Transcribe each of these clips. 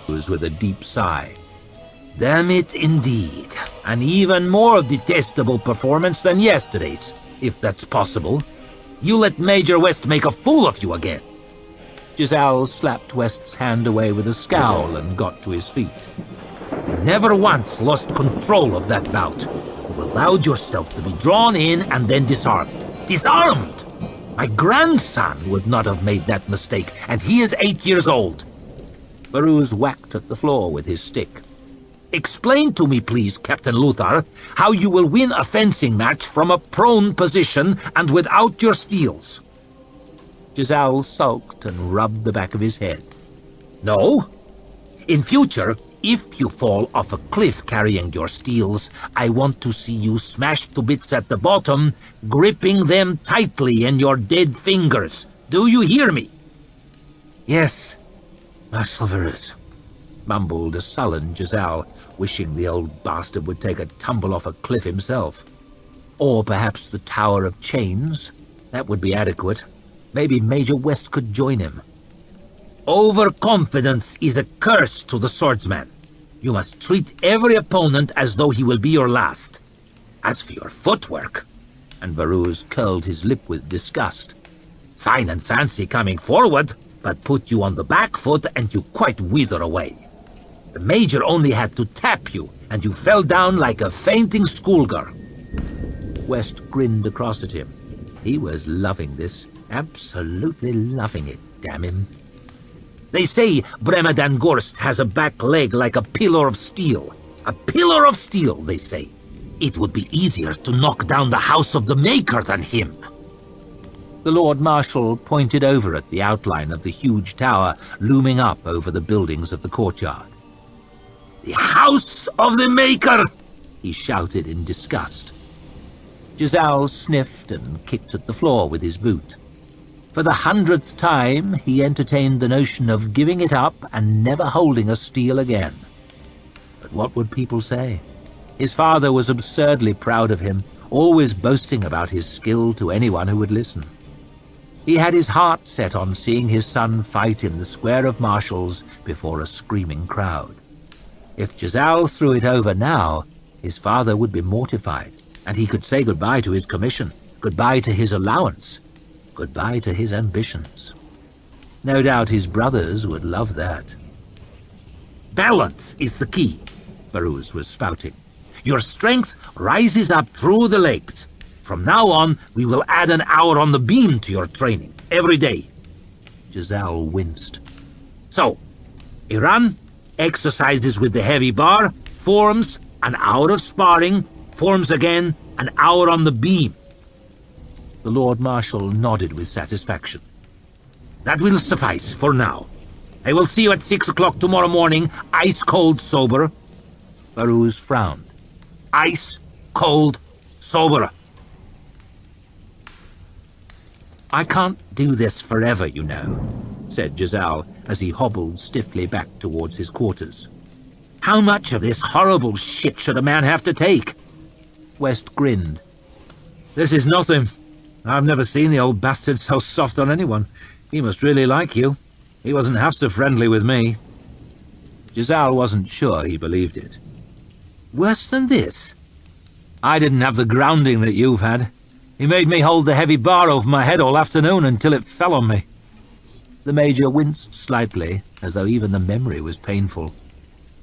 with a deep sigh. Damn it indeed. An even more detestable performance than yesterday's, if that's possible. You let Major West make a fool of you again. Giselle slapped West's hand away with a scowl and got to his feet. You never once lost control of that bout. You allowed yourself to be drawn in and then disarmed. Disarmed! My grandson would not have made that mistake, and he is 8 years old. Baruz whacked at the floor with his stick. Explain to me, please, Captain Luthar, how you will win a fencing match from a prone position and without your steels. Giselle sulked and rubbed the back of his head. No. In future, if you fall off a cliff carrying your steels, I want to see you smashed to bits at the bottom, gripping them tightly in your dead fingers. Do you hear me? Yes, Marshal Baruz, mumbled a sullen Giselle, wishing the old bastard would take a tumble off a cliff himself. Or perhaps the Tower of Chains. That would be adequate. Maybe Major West could join him. Overconfidence is a curse to the swordsman. You must treat every opponent as though he will be your last. As for your footwork, and Baruz curled his lip with disgust. Fine and fancy coming forward, but put you on the back foot and you quite wither away. The Major only had to tap you, and you fell down like a fainting schoolgirl. West grinned across at him. He was loving this, absolutely loving it, damn him. They say Bremadan Gorst has a back leg like a pillar of steel. A pillar of steel, they say. It would be easier to knock down the house of the Maker than him. The Lord Marshal pointed over at the outline of the huge tower looming up over the buildings of the courtyard. The House of the Maker! He shouted in disgust. Giselle sniffed and kicked at the floor with his boot. For the 100th time, he entertained the notion of giving it up and never holding a steel again. But what would people say? His father was absurdly proud of him, always boasting about his skill to anyone who would listen. He had his heart set on seeing his son fight in the square of marshals before a screaming crowd. If Giselle threw it over now, his father would be mortified, and he could say goodbye to his commission, goodbye to his allowance, goodbye to his ambitions. No doubt his brothers would love that. Balance is the key, Baruz was spouting. Your strength rises up through the legs. From now on, we will add an hour on the beam to your training, every day. Giselle winced. So, Iran, exercises with the heavy bar, forms, an hour of sparring, forms again, an hour on the beam. The Lord Marshal nodded with satisfaction. That will suffice for now. I will see you at 6 o'clock tomorrow morning, ice-cold sober. Baruz frowned. Ice-cold sober. I can't do this forever, you know, said Giselle as he hobbled stiffly back towards his quarters. How much of this horrible shit should a man have to take? West grinned. This is nothing. I've never seen the old bastard so soft on anyone. He must really like you. He wasn't half so friendly with me. Giselle wasn't sure he believed it. Worse than this? I didn't have the grounding that you've had. He made me hold the heavy bar over my head all afternoon until it fell on me. The Major winced slightly, as though even the memory was painful.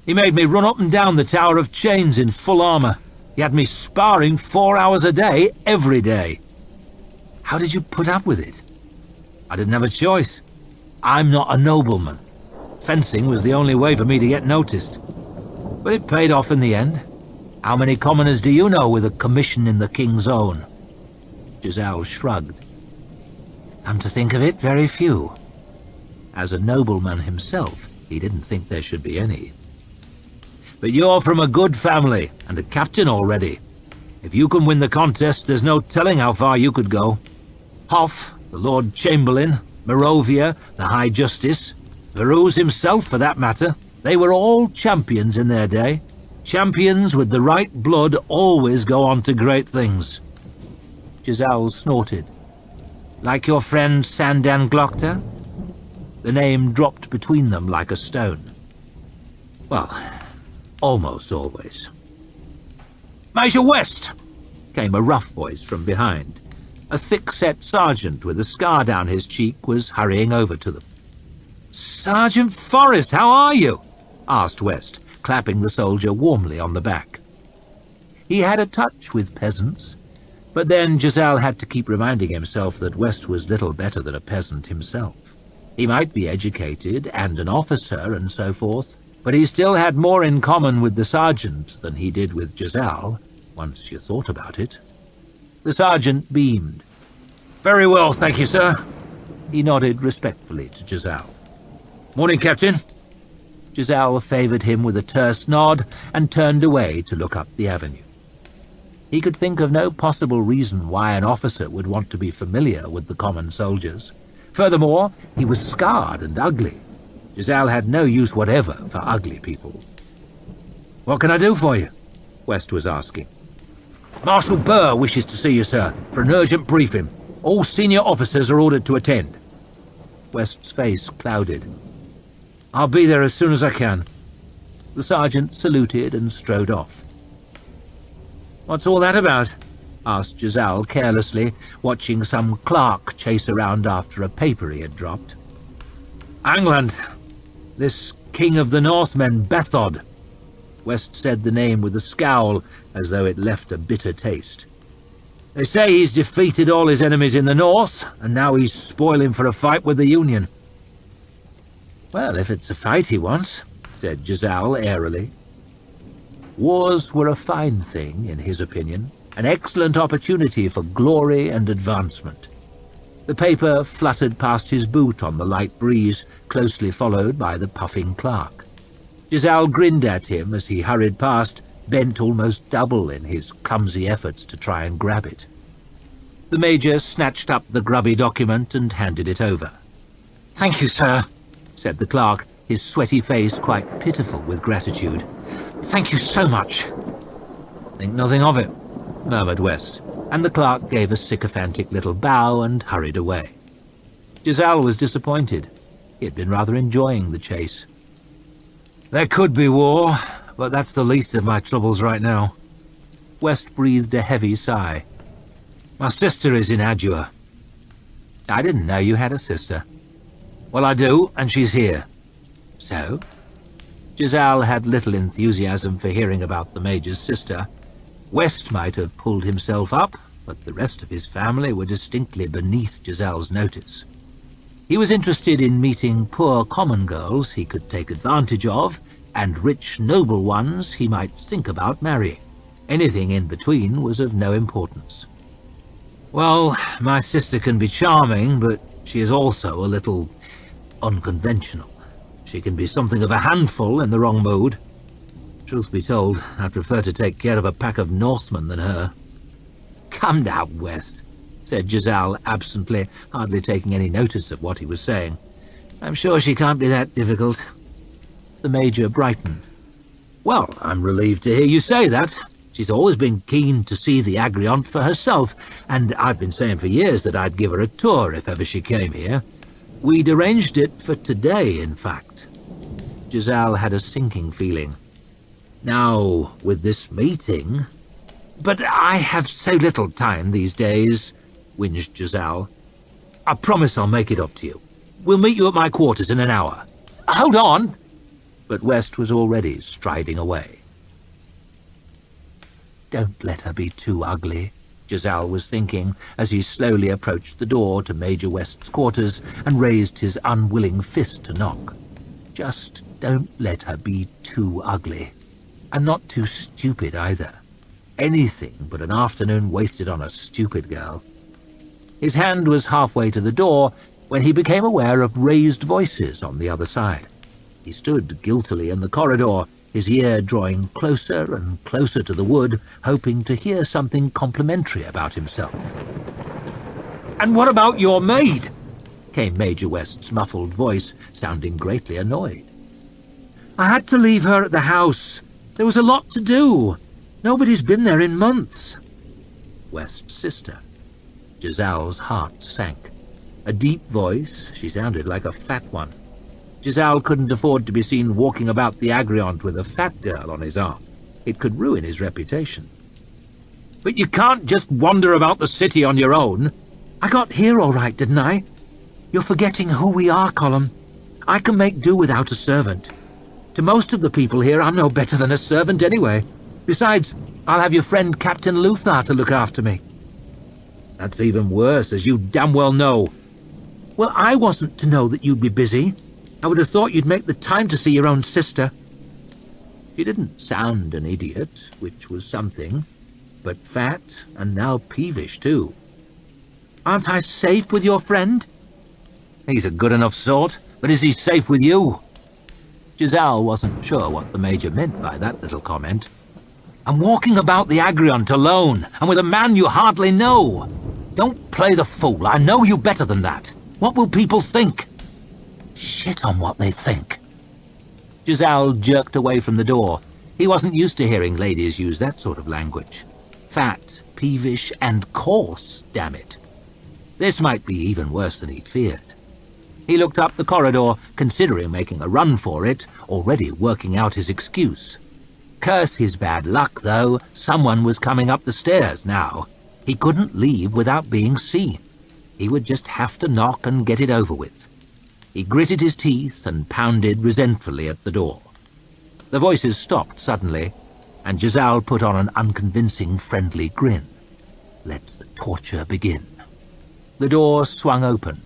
He made me run up and down the Tower of Chains in full armor. He had me sparring 4 hours a day, every day. How did you put up with it? I didn't have a choice. I'm not a nobleman. Fencing was the only way for me to get noticed. But it paid off in the end. How many commoners do you know with a commission in the King's Own? Giselle shrugged. Come to think of it, very few. As a nobleman himself, he didn't think there should be any. But you're from a good family, and a captain already. If you can win the contest, there's no telling how far you could go. Hoff, the Lord Chamberlain, Morovia, the High Justice, Baruz himself, for that matter, they were all champions in their day. Champions with the right blood always go on to great things. Giselle snorted. Like your friend Sandan Glokta? The name dropped between them like a stone. Well, almost always. "Major West!" came a rough voice from behind. A thick-set sergeant with a scar down his cheek was hurrying over to them. "Sergeant Forrest, how are you?" asked West, clapping the soldier warmly on the back. He had a touch with peasants, but then Giselle had to keep reminding himself that West was little better than a peasant himself. He might be educated and an officer and so forth, but he still had more in common with the sergeant than he did with Giselle, once you thought about it. The sergeant beamed. "Very well, thank you, sir." He nodded respectfully to Giselle. "Morning, Captain." Giselle favoured him with a terse nod and turned away to look up the avenue. He could think of no possible reason why an officer would want to be familiar with the common soldiers. Furthermore, he was scarred and ugly. Giselle had no use whatever for ugly people. "What can I do for you?" West was asking. "Marshal Burr wishes to see you, sir, for an urgent briefing. All senior officers are ordered to attend." West's face clouded. "I'll be there as soon as I can." The sergeant saluted and strode off. "What's all that about?" asked Giselle carelessly, watching some clerk chase around after a paper he had dropped. "Angland. This king of the Northmen, Bethod." West said the name with a scowl, as though it left a bitter taste. "They say he's defeated all his enemies in the north, and now he's spoiling for a fight with the Union." "Well, if it's a fight he wants," said Giselle airily. Wars were a fine thing, in his opinion, an excellent opportunity for glory and advancement. The paper fluttered past his boot on the light breeze, closely followed by the puffing clerk. Giselle grinned at him as he hurried past, bent almost double in his clumsy efforts to try and grab it. The Major snatched up the grubby document and handed it over. "Thank you, sir," said the clerk, his sweaty face quite pitiful with gratitude. "Thank you so much." "Think nothing of it," murmured West, and the clerk gave a sycophantic little bow and hurried away. Giselle was disappointed. He had been rather enjoying the chase. "There could be war, but that's the least of my troubles right now." West breathed a heavy sigh. "My sister is in Adua." "I didn't know you had a sister." "Well, I do, and she's here." "So?" Giselle had little enthusiasm for hearing about the Major's sister. West might have pulled himself up, but the rest of his family were distinctly beneath Giselle's notice. He was interested in meeting poor common girls he could take advantage of, and rich noble ones he might think about marrying. Anything in between was of no importance. "Well, my sister can be charming, but she is also a little unconventional. She can be something of a handful in the wrong mood. Truth be told, I'd prefer to take care of a pack of Northmen than her." "Come now, West," said Giselle absently, hardly taking any notice of what he was saying. "I'm sure she can't be that difficult." The Major brightened. "Well, I'm relieved to hear you say that. She's always been keen to see the Agriont for herself, and I've been saying for years that I'd give her a tour if ever she came here. We'd arranged it for today, in fact." Giselle had a sinking feeling. "Now, with this meeting—" "But I have so little time these days," whinged Giselle. "I promise I'll make it up to you. We'll meet you at my quarters in an hour." "Hold on!" But West was already striding away. "Don't let her be too ugly," Giselle was thinking as he slowly approached the door to Major West's quarters and raised his unwilling fist to knock. "Just don't let her be too ugly. And not too stupid either. Anything but an afternoon wasted on a stupid girl." His hand was halfway to the door when he became aware of raised voices on the other side. He stood guiltily in the corridor, his ear drawing closer and closer to the wood, hoping to hear something complimentary about himself. "And what about your maid?" came Major West's muffled voice, sounding greatly annoyed. "I had to leave her at the house. There was a lot to do. Nobody's been there in months." West's sister. Giselle's heart sank. A deep voice, she sounded like a fat one. Giselle couldn't afford to be seen walking about the Agriont with a fat girl on his arm. It could ruin his reputation. "But you can't just wander about the city on your own." "I got here all right, didn't I? You're forgetting who we are, Colum. I can make do without a servant. To most of the people here, I'm no better than a servant anyway. Besides, I'll have your friend Captain Luthar to look after me." "That's even worse, as you damn well know." "Well, I wasn't to know that you'd be busy. I would have thought you'd make the time to see your own sister." She didn't sound an idiot, which was something, but fat and now peevish too. "Aren't I safe with your friend?" "He's a good enough sort, but is he safe with you?" Giselle wasn't sure what the Major meant by that little comment. "I'm walking about the Agriont alone, and with a man you hardly know. Don't play the fool. I know you better than that. What will people think?" "Shit on what they think." Giselle jerked away from the door. He wasn't used to hearing ladies use that sort of language. Fat, peevish, and coarse, damn it. This might be even worse than he'd feared. He looked up the corridor, considering making a run for it, already working out his excuse. Curse his bad luck, though. Someone was coming up the stairs now. He couldn't leave without being seen. He would just have to knock and get it over with. He gritted his teeth and pounded resentfully at the door. The voices stopped suddenly, and Giselle put on an unconvincing, friendly grin. Let the torture begin. The door swung open.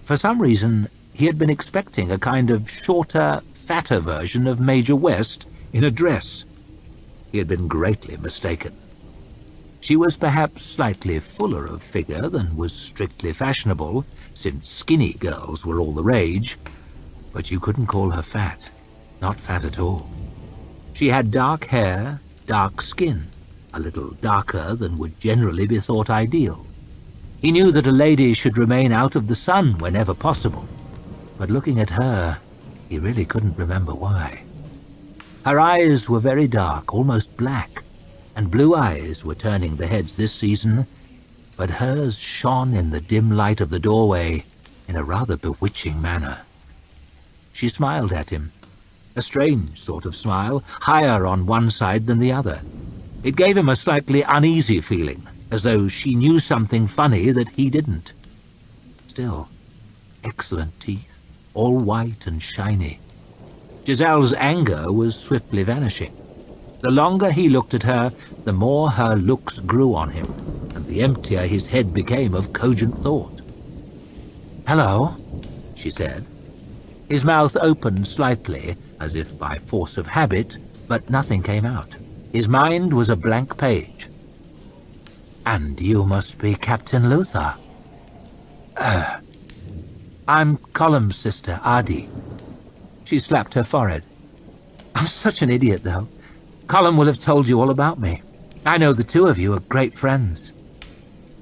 For some reason, he had been expecting a kind of shorter, fatter version of Major West in a dress. He had been greatly mistaken. She was perhaps slightly fuller of figure than was strictly fashionable, since skinny girls were all the rage, but you couldn't call her fat. Not fat at all. She had dark hair, dark skin, a little darker than would generally be thought ideal. He knew that a lady should remain out of the sun whenever possible, but looking at her, he really couldn't remember why. Her eyes were very dark, almost black, and blue eyes were turning the heads this season, but hers shone in the dim light of the doorway in a rather bewitching manner. She smiled at him, a strange sort of smile, higher on one side than the other. It gave him a slightly uneasy feeling, as though she knew something funny that he didn't. Still, excellent teeth, all white and shiny. Giselle's anger was swiftly vanishing. The longer he looked at her, the more her looks grew on him, and the emptier his head became of cogent thought. "Hello," she said. His mouth opened slightly, as if by force of habit, but nothing came out. His mind was a blank page. "And you must be Captain Luthar." "I'm Colum's sister, Ardee." She slapped her forehead. "I'm such an idiot, though. Colum will have told you all about me. I know the two of you are great friends."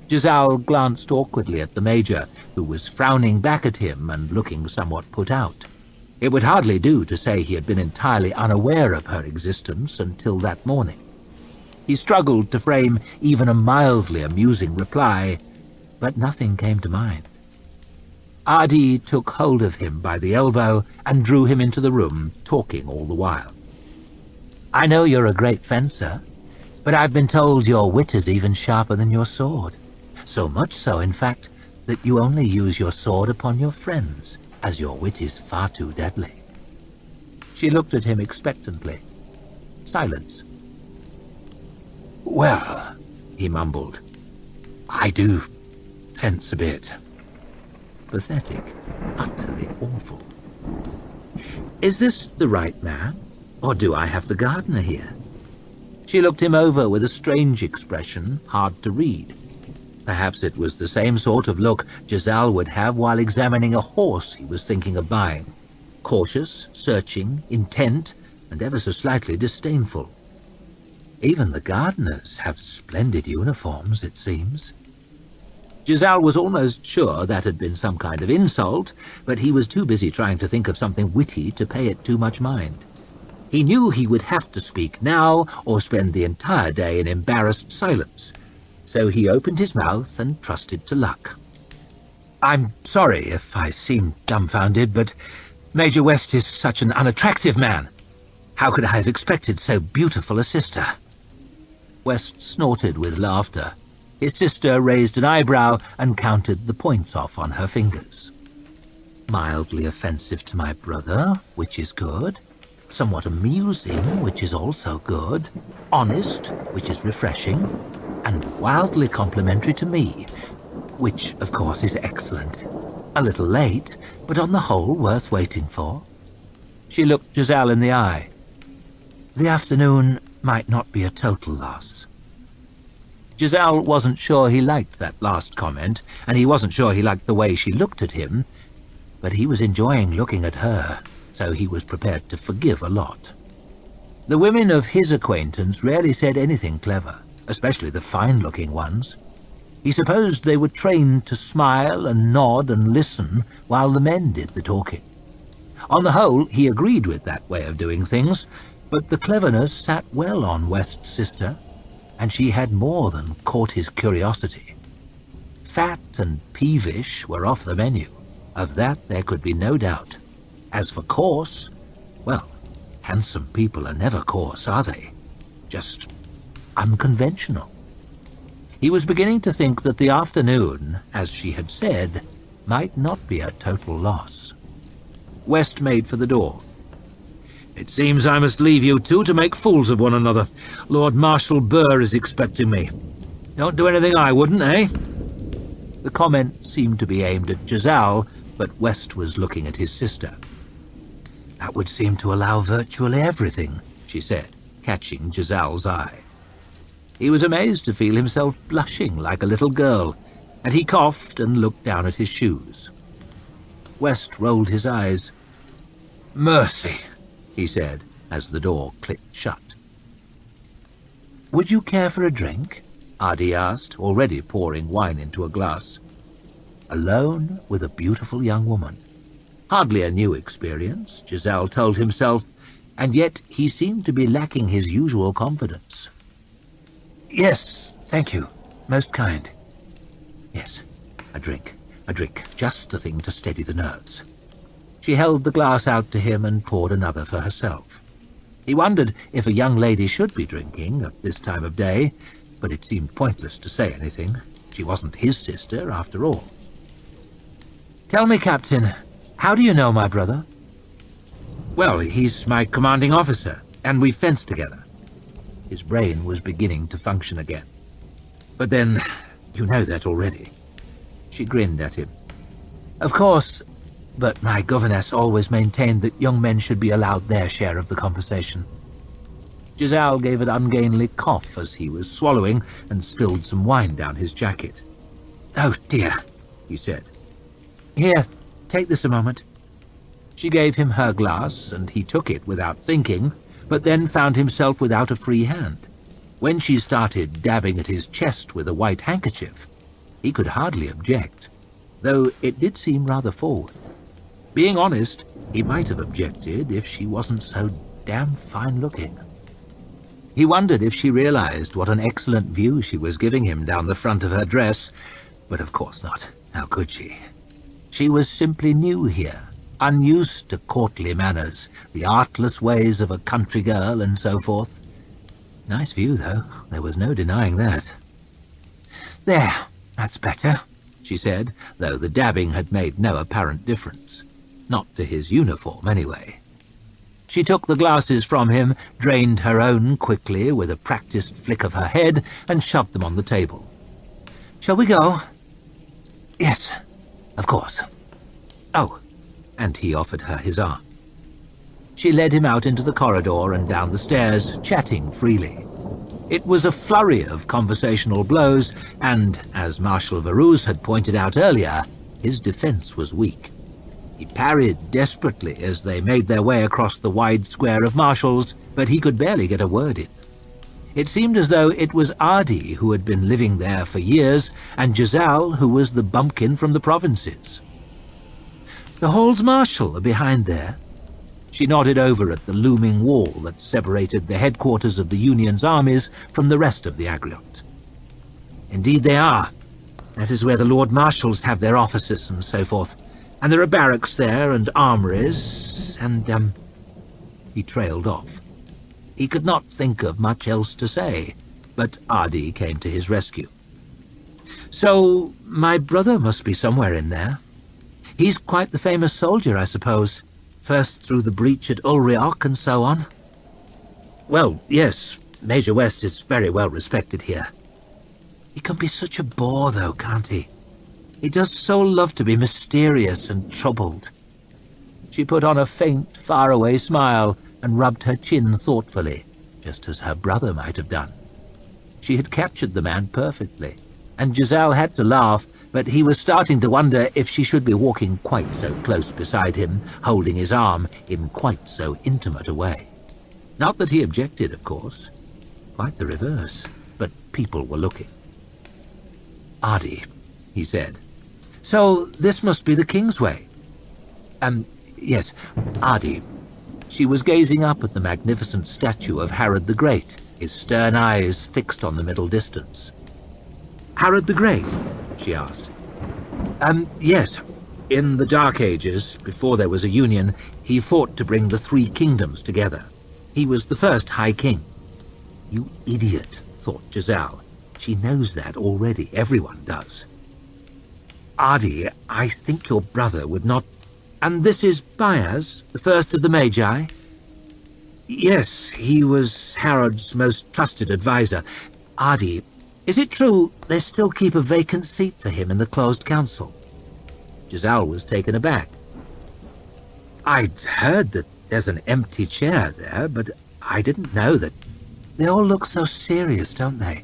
Giselle glanced awkwardly at the Major, who was frowning back at him and looking somewhat put out. It would hardly do to say he had been entirely unaware of her existence until that morning. He struggled to frame even a mildly amusing reply, but nothing came to mind. Ardee took hold of him by the elbow and drew him into the room, talking all the while. "I know you're a great fencer, but I've been told your wit is even sharper than your sword. So much so, in fact, that you only use your sword upon your friends, as your wit is far too deadly." She looked at him expectantly. Silence. "Well," he mumbled, "I do fence a bit." Pathetic. Utterly awful. "Is this the right man, or do I have the gardener here?" She looked him over with a strange expression, hard to read. Perhaps it was the same sort of look Giselle would have while examining a horse he was thinking of buying. Cautious, searching, intent, and ever so slightly disdainful. Even the gardeners have splendid uniforms, it seems. Giselle was almost sure that had been some kind of insult, but he was too busy trying to think of something witty to pay it too much mind. He knew he would have to speak now or spend the entire day in embarrassed silence, so he opened his mouth and trusted to luck. I'm sorry if I seem dumbfounded, but Major West is such an unattractive man. How could I have expected so beautiful a sister?" West snorted with laughter. His sister raised an eyebrow and counted the points off on her fingers. "Mildly offensive to my brother, which is good. Somewhat amusing, which is also good. Honest, which is refreshing. And wildly complimentary to me, which, of course, is excellent. A little late, but on the whole worth waiting for." She looked Giselle in the eye. "The afternoon might not be a total loss." Giselle wasn't sure he liked that last comment, and he wasn't sure he liked the way she looked at him, but he was enjoying looking at her, so he was prepared to forgive a lot. The women of his acquaintance rarely said anything clever, especially the fine-looking ones. He supposed they were trained to smile and nod and listen while the men did the talking. On the whole, he agreed with that way of doing things, but the cleverness sat well on West's sister, and she had more than caught his curiosity. Fat and peevish were off the menu. Of that there could be no doubt. As for coarse, well, handsome people are never coarse, are they? Just unconventional. He was beginning to think that the afternoon, as she had said, might not be a total loss. West made for the door. "It seems I must leave you two to make fools of one another. Lord Marshal Burr is expecting me. Don't do anything I wouldn't, eh?" The comment seemed to be aimed at Giselle, but West was looking at his sister. "That would seem to allow virtually everything," she said, catching Giselle's eye. He was amazed to feel himself blushing like a little girl, and he coughed and looked down at his shoes. West rolled his eyes. "Mercy," he said, as the door clicked shut. "Would you care for a drink?" Ardee asked, already pouring wine into a glass. Alone with a beautiful young woman. Hardly a new experience, Giselle told himself, and yet he seemed to be lacking his usual confidence. "Yes, thank you. Most kind. Yes, a drink, just the thing to steady the nerves." She held the glass out to him and poured another for herself. He wondered if a young lady should be drinking at this time of day, but it seemed pointless to say anything. She wasn't his sister, after all. "Tell me, Captain, how do you know my brother?" "Well, he's my commanding officer, and we fenced together." His brain was beginning to function again. "But then, you know that already." She grinned at him. "Of course, but my governess always maintained that young men should be allowed their share of the conversation." Giselle gave an ungainly cough as he was swallowing and spilled some wine down his jacket. "Oh, dear," he said. "Here, take this a moment." She gave him her glass, and he took it without thinking, but then found himself without a free hand. When she started dabbing at his chest with a white handkerchief, he could hardly object, though it did seem rather forward. Being honest, he might have objected if she wasn't so damn fine-looking. He wondered if she realized what an excellent view she was giving him down the front of her dress, but of course not. How could she? She was simply new here, unused to courtly manners, the artless ways of a country girl, and so forth. Nice view, though. There was no denying that. "There, that's better," she said, though the dabbing had made no apparent difference. Not to his uniform, anyway. She took the glasses from him, drained her own quickly with a practised flick of her head, and shoved them on the table. "Shall we go?" "Yes, of course." "Oh," and he offered her his arm. She led him out into the corridor and down the stairs, chatting freely. It was a flurry of conversational blows, and, as Marshal Varus had pointed out earlier, his defense was weak. He parried desperately as they made their way across the wide square of marshals, but he could barely get a word in. It seemed as though it was Ardee who had been living there for years, and Giselle who was the bumpkin from the provinces. "The Halls Marshal are behind there." She nodded over at the looming wall that separated the headquarters of the Union's armies from the rest of the Agriot. "Indeed they are. That is where the Lord Marshals have their offices and so forth. And there are barracks there, and armories, and, He trailed off. He could not think of much else to say, but Ardee came to his rescue. So, my brother must be somewhere in there. He's quite the famous soldier, I suppose. First through the breach at Wotlk and so on. Well, yes, Major West is very well respected here. He can be such a bore, though, can't he? He does so love to be mysterious and troubled. She put on a faint, faraway smile and rubbed her chin thoughtfully, just as her brother might have done. She had captured the man perfectly, and Giselle had to laugh, but he was starting to wonder if she should be walking quite so close beside him, holding his arm in quite so intimate a way. Not that he objected, of course. Quite the reverse, but people were looking. "Ardee," he said. "So this must be the King's Way." Yes, Ardee." She was gazing up at the magnificent statue of Herod the Great, his stern eyes fixed on the middle distance. "Herod the Great?" she asked. Yes. In the Dark Ages, before there was a union, he fought to bring the three kingdoms together. He was the first High King." "You idiot," thought Giselle. She knows that already. Everyone does. "Ardee, I think your brother would not—" "And this is Bias, the first of the Magi?" "Yes, he was Herod's most trusted advisor. Ardee, is it true they still keep a vacant seat for him in the closed council?" Giselle was taken aback. "I'd heard that there's an empty chair there, but I didn't know that—" "They all look so serious, don't they?"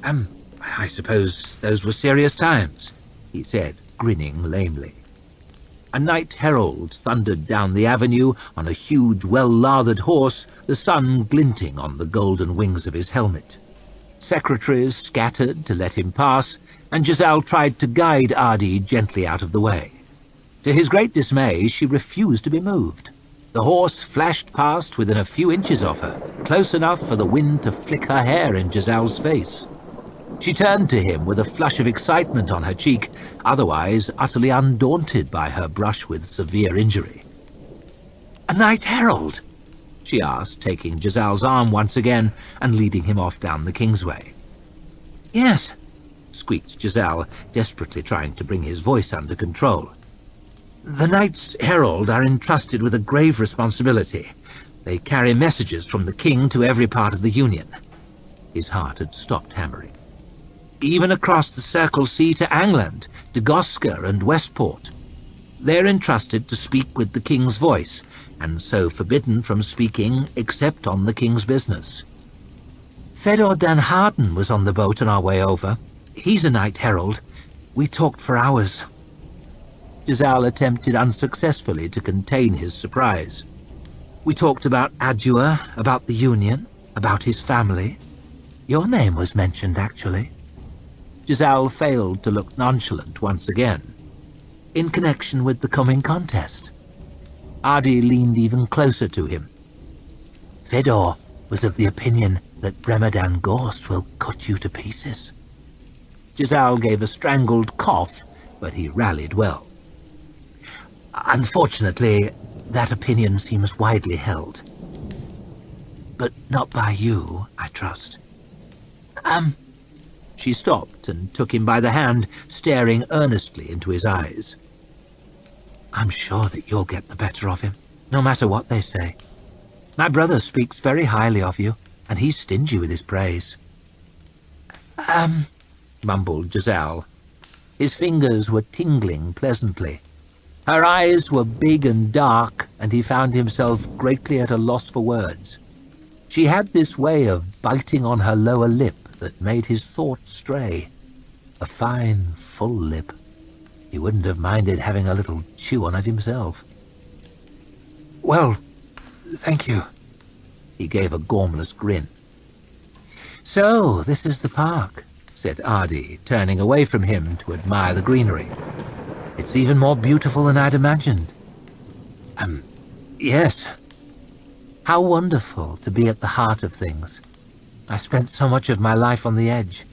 I suppose those were serious times," he said, grinning lamely. A knight herald thundered down the avenue on a huge, well-lathered horse, the sun glinting on the golden wings of his helmet. Secretaries scattered to let him pass, and Giselle tried to guide Ardee gently out of the way. To his great dismay, she refused to be moved. The horse flashed past within a few inches of her, close enough for the wind to flick her hair in Giselle's face. She turned to him with a flush of excitement on her cheek, otherwise utterly undaunted by her brush with severe injury. "A Knight Herald?" she asked, taking Giselle's arm once again and leading him off down the Kingsway. "Yes," squeaked Giselle, desperately trying to bring his voice under control. "The Knights Herald are entrusted with a grave responsibility. They carry messages from the king to every part of the Union." His heart had stopped hammering. "Even across the Circle Sea to Angland, to Gosker and Westport. They're entrusted to speak with the king's voice, and so forbidden from speaking except on the king's business. Fedor Dan Harden was on the boat on our way over. He's a Knight Herald. We talked for hours." Giselle attempted unsuccessfully to contain his surprise. "We talked about Adua, about the Union, about his family. Your name was mentioned, actually." Giselle failed to look nonchalant once again. "In connection with the coming contest." Ardee leaned even closer to him. "Fedor was of the opinion that Bremadan Gorst will cut you to pieces." Giselle gave a strangled cough, but he rallied well. "Unfortunately, that opinion seems widely held. But not by you, I trust." She stopped and took him by the hand, staring earnestly into his eyes. "I'm sure that you'll get the better of him, no matter what they say. My brother speaks very highly of you, and he's stingy with his praise." Mumbled Giselle. His fingers were tingling pleasantly. Her eyes were big and dark, and he found himself greatly at a loss for words. She had this way of biting on her lower lip that made his thoughts stray. A fine, full lip. He wouldn't have minded having a little chew on it himself. "Well, thank you." He gave a gormless grin. "So, this is the park," said Ardee, turning away from him to admire the greenery. "It's even more beautiful than I'd imagined." Yes. How wonderful to be at the heart of things. I spent so much of my life on the edge.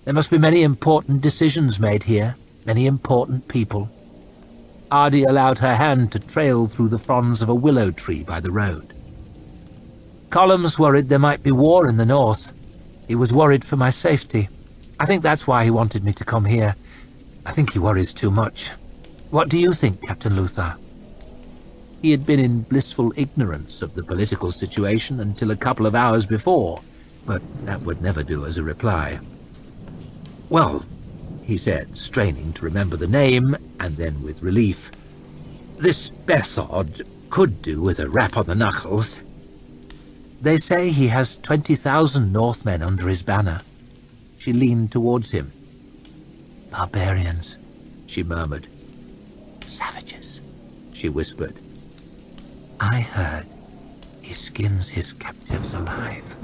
There must be many important decisions made here, many important people. Ardee allowed her hand to trail through the fronds of a willow tree by the road. Colum's worried there might be war in the north. He was worried for my safety. I think that's why he wanted me to come here. I think he worries too much. What do you think, Captain Luther? He had been in blissful ignorance of the political situation until a couple of hours before, but that would never do as a reply. Well, he said, straining to remember the name, and then with relief, this Bethod could do with a rap on the knuckles. They say he has 20,000 Northmen under his banner. She leaned towards him. Barbarians, she murmured. Savages, she whispered. I heard he skins his captives alive.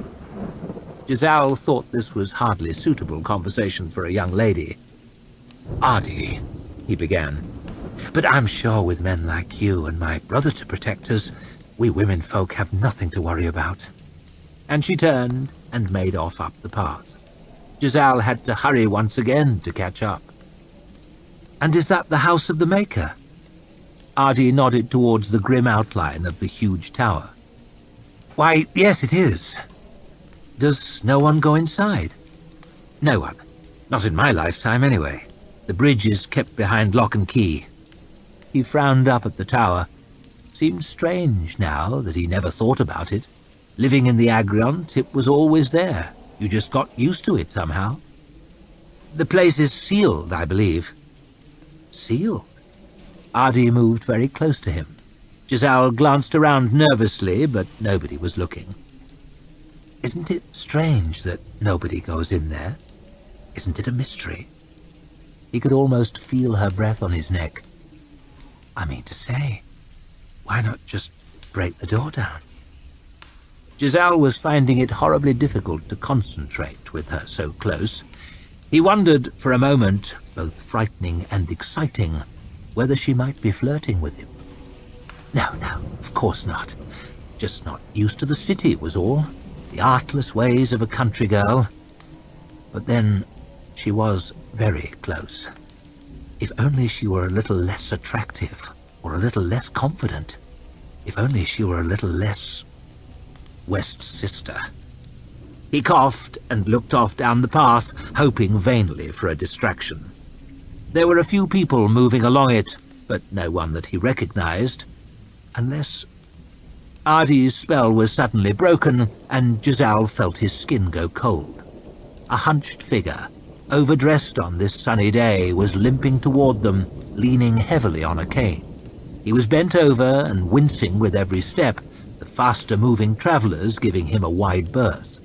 Giselle thought this was hardly suitable conversation for a young lady. Ardee, he began, but I'm sure with men like you and my brother to protect us, we women folk have nothing to worry about. And she turned and made off up the path. Giselle had to hurry once again to catch up. And is that the house of the Maker? Ardee nodded towards the grim outline of the huge tower. Why, yes, it is. Does no one go inside? No one. Not in my lifetime, anyway. The bridge is kept behind lock and key. He frowned up at the tower. Seemed strange now that he never thought about it. Living in the Agriont, it was always there. You just got used to it somehow. The place is sealed, I believe. Sealed? Ardee moved very close to him. Giselle glanced around nervously, but nobody was looking. Isn't it strange that nobody goes in there? Isn't it a mystery? He could almost feel her breath on his neck. I mean to say, why not just break the door down? Giselle was finding it horribly difficult to concentrate with her so close. He wondered for a moment, both frightening and exciting, whether she might be flirting with him. No, of course not. Just not used to the city was all. The artless ways of a country girl. But then she was very close. If only she were a little less attractive, or a little less confident. If only she were a little less West Sister. He coughed and looked off down the path, hoping vainly for a distraction. There were a few people moving along it, but no one that he recognized, unless... Ardee's spell was suddenly broken, and Giselle felt his skin go cold. A hunched figure, overdressed on this sunny day, was limping toward them, leaning heavily on a cane. He was bent over and wincing with every step, the faster-moving travellers giving him a wide berth.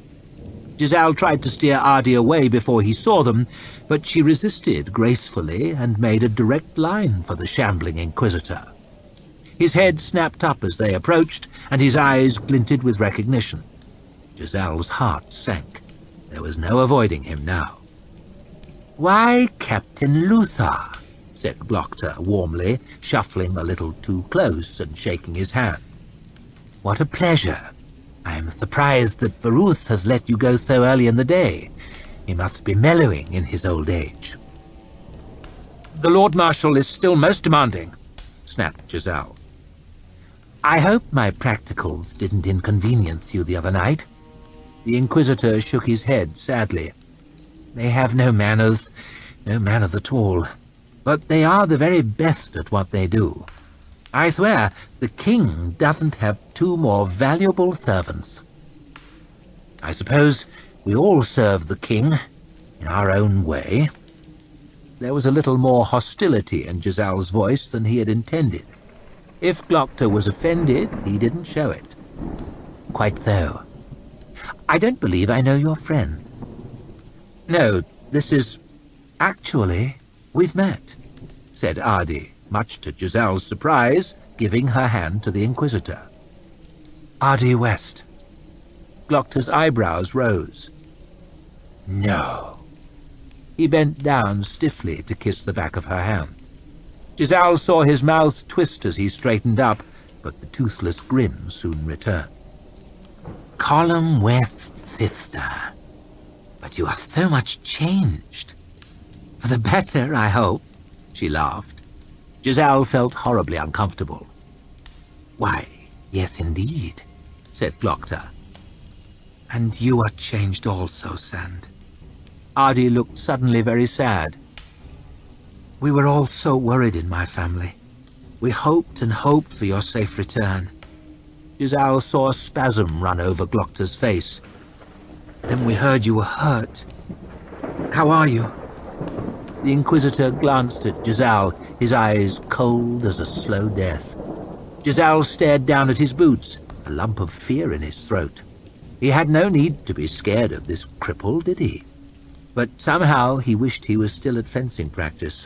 Giselle tried to steer Ardee away before he saw them, but she resisted gracefully and made a direct line for the shambling Inquisitor. His head snapped up as they approached, and his eyes glinted with recognition. Giselle's heart sank. There was no avoiding him now. "Why, Captain Luther," said Glokta warmly, shuffling a little too close and shaking his hand. "What a pleasure. I am surprised that Varuth has let you go so early in the day. He must be mellowing in his old age." "The Lord Marshal is still most demanding," snapped Giselle. "I hope my practicals didn't inconvenience you the other night." The Inquisitor shook his head sadly. "They have no manners at all. But they are the very best at what they do. I swear, the king doesn't have two more valuable servants. I suppose we all serve the king, in our own way." There was a little more hostility in Giselle's voice than he had intended. If Glokta was offended, he didn't show it. "Quite so. I don't believe I know your friend." "No, this is... Actually, we've met," said Ardee, much to Giselle's surprise, giving her hand to the Inquisitor. "Ardee West." Glokta's eyebrows rose. "No." He bent down stiffly to kiss the back of her hand. Giselle saw his mouth twist as he straightened up, but the toothless grin soon returned. "Column West's sister. But you are so much changed. For the better, I hope, she laughed. Giselle felt horribly uncomfortable. Why, yes indeed, said Glokta. And you are changed also, Sand. Ardee looked suddenly very sad. We were all so worried in my family. We hoped and hoped for your safe return. Giselle saw a spasm run over Glokta's face. Then we heard you were hurt. How are you? The Inquisitor glanced at Giselle, his eyes cold as a slow death. Giselle stared down at his boots, a lump of fear in his throat. He had no need to be scared of this cripple, did he? But somehow he wished he was still at fencing practice.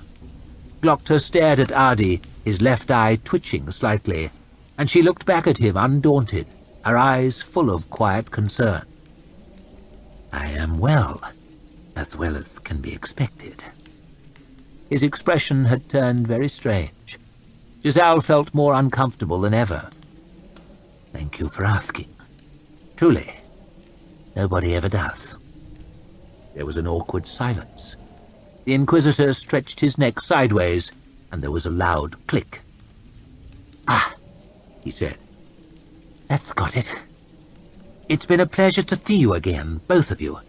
Glokta stared at Ardee, his left eye twitching slightly, and she looked back at him undaunted, her eyes full of quiet concern. I am well as can be expected. His expression had turned very strange. Giselle felt more uncomfortable than ever. Thank you for asking. Truly, nobody ever does. There was an awkward silence. The Inquisitor stretched his neck sideways, and there was a loud click. Ah, he said. That's got it. It's been a pleasure to see you again, both of you.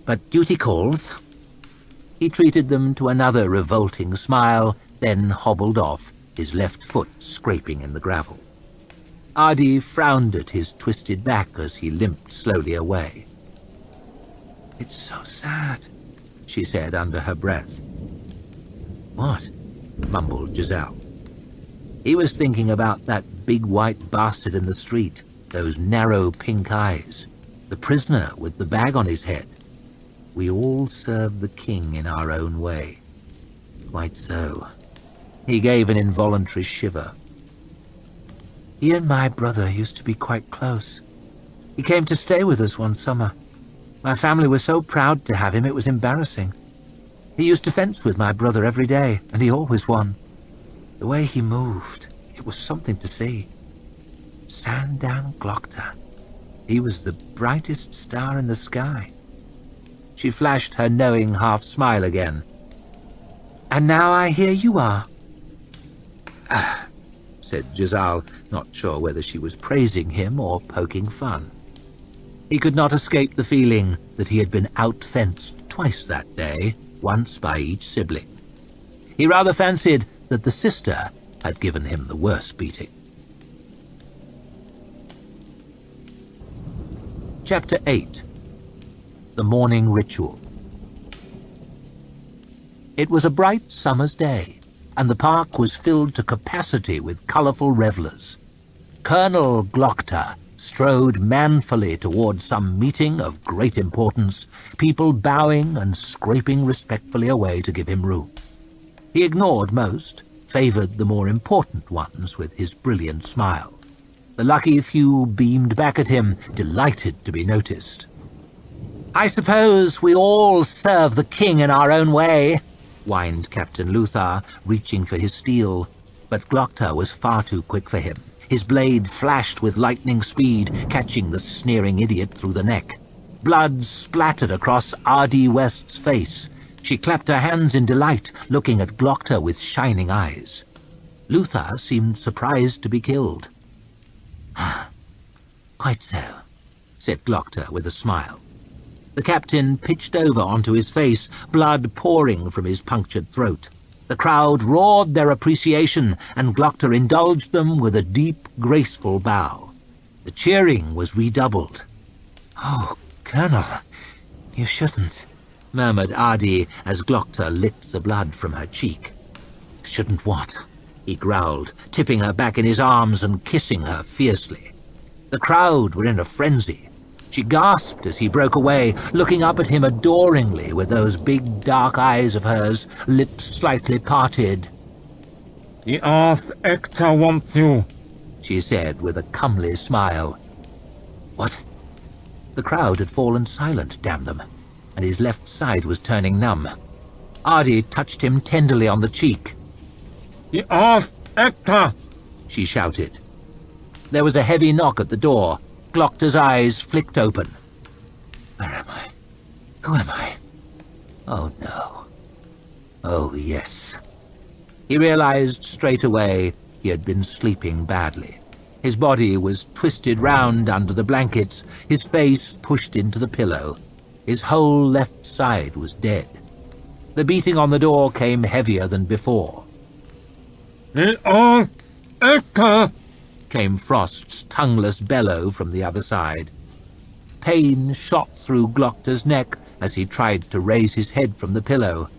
But duty calls. He treated them to another revolting smile, then hobbled off, his left foot scraping in the gravel. Ardee frowned at his twisted back as he limped slowly away. It's so sad, she said under her breath. What? Mumbled Giselle. He was thinking about that big white bastard in the street, those narrow pink eyes, the prisoner with the bag on his head. We all serve the king in our own way. Quite so. He gave an involuntary shiver. He and my brother used to be quite close. He came to stay with us one summer. My family was so proud to have him it was embarrassing. He used to fence with my brother every day, and he always won. The way he moved, it was something to see. Sandown Glokta. He was the brightest star in the sky. She flashed her knowing half-smile again. And now I hear you are. Ah, said Giselle, not sure whether she was praising him or poking fun. He could not escape the feeling that he had been out-fenced twice that day, once by each sibling. He rather fancied that the sister had given him the worst beating. Chapter 8. The Morning Ritual. It was a bright summer's day, and the park was filled to capacity with colourful revellers. Colonel Glokta strode manfully toward some meeting of great importance, people bowing and scraping respectfully away to give him room. He ignored most, favoured the more important ones with his brilliant smile. The lucky few beamed back at him, delighted to be noticed. I suppose we all serve the king in our own way, whined Captain Luthar, reaching for his steel, but Glokta was far too quick for him. His blade flashed with lightning speed, catching the sneering idiot through the neck. Blood splattered across Ardee West's face. She clapped her hands in delight, looking at Glokta with shining eyes. Luthar seemed surprised to be killed. Quite so, said Glokta with a smile. The captain pitched over onto his face, blood pouring from his punctured throat. The crowd roared their appreciation, and Glokta indulged them with a deep, graceful bow. The cheering was redoubled. Oh, Colonel, you shouldn't, murmured Ardee as Glokta licked the blood from her cheek. Shouldn't what? He growled, tipping her back in his arms and kissing her fiercely. The crowd were in a frenzy. She gasped as he broke away, looking up at him adoringly with those big dark eyes of hers, lips slightly parted. The Arch Lecter wants you, she said with a comely smile. What? The crowd had fallen silent, damn them, and his left side was turning numb. Ardee touched him tenderly on the cheek. The Arch Lecter, she shouted. There was a heavy knock at the door. Glokta's eyes flicked open. Where am I? Who am I? Oh, no. Oh, yes. He realized straight away he had been sleeping badly. His body was twisted round under the blankets, his face pushed into the pillow. His whole left side was dead. The beating on the door came heavier than before. Came Frost's tongueless bellow from the other side. Pain shot through Glokta's neck as he tried to raise his head from the pillow.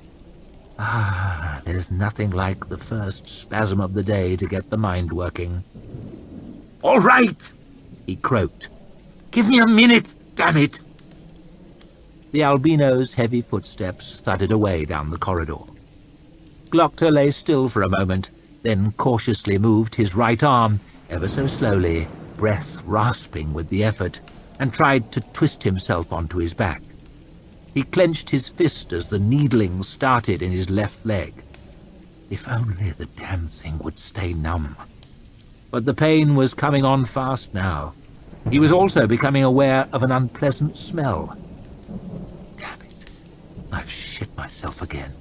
There's nothing like the first spasm of the day to get the mind working. "All right," he croaked. "Give me a minute, damn it!" The albino's heavy footsteps thudded away down the corridor. Glokta lay still for a moment, then cautiously moved his right arm, ever so slowly, breath rasping with the effort, and tried to twist himself onto his back. He clenched his fist as the needling started in his left leg. If only the damn thing would stay numb. But the pain was coming on fast now. He was also becoming aware of an unpleasant smell. Damn it, I've shit myself again.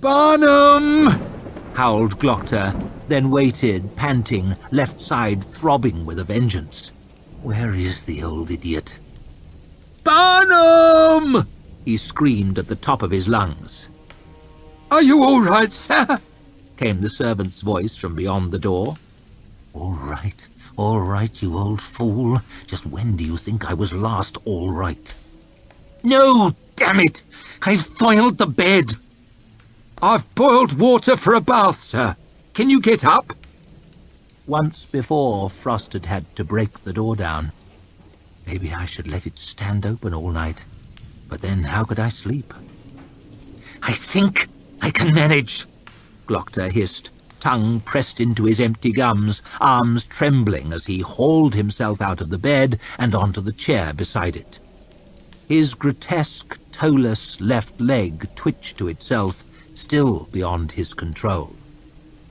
"Barnum!" howled Glokta, then waited, panting, left side throbbing with a vengeance. Where is the old idiot? "Barnum!" he screamed at the top of his lungs. "Are you all right, sir?" came the servant's voice from beyond the door. All right, you old fool. Just when do you think I was last all right?" "No, damn it! I've boiled the bed." "I've boiled water for a bath, sir. Can you get up?" Once before, Frost had had to break the door down. Maybe I should let it stand open all night. But then how could I sleep? "I think I can manage," Glokta hissed, tongue pressed into his empty gums, arms trembling as he hauled himself out of the bed and onto the chair beside it. His grotesque, toeless left leg twitched to itself, still beyond his control.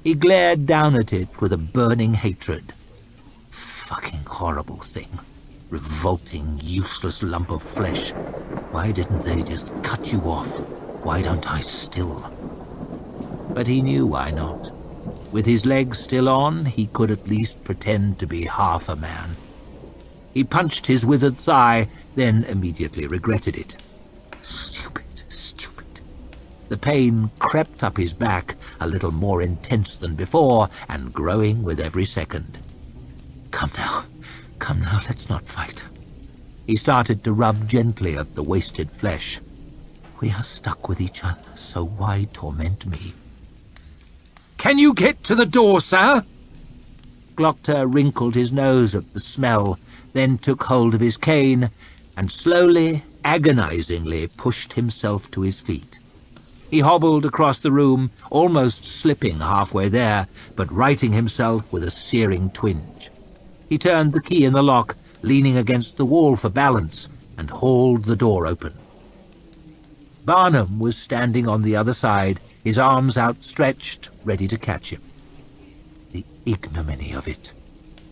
He glared down at it with a burning hatred. Fucking horrible thing. Revolting, useless lump of flesh. Why didn't they just cut you off? Why don't I still? But he knew why not. With his legs still on, he could at least pretend to be half a man. He punched his withered thigh, then immediately regretted it. Stupid. The pain crept up his back, a little more intense than before, and growing with every second. Come now, let's not fight. He started to rub gently at the wasted flesh. We are stuck with each other, so why torment me? "Can you get to the door, sir?" Glokta wrinkled his nose at the smell, then took hold of his cane, and slowly, agonizingly pushed himself to his feet. He hobbled across the room, almost slipping halfway there, but righting himself with a searing twinge. He turned the key in the lock, leaning against the wall for balance, and hauled the door open. Barnum was standing on the other side, his arms outstretched, ready to catch him. The ignominy of it.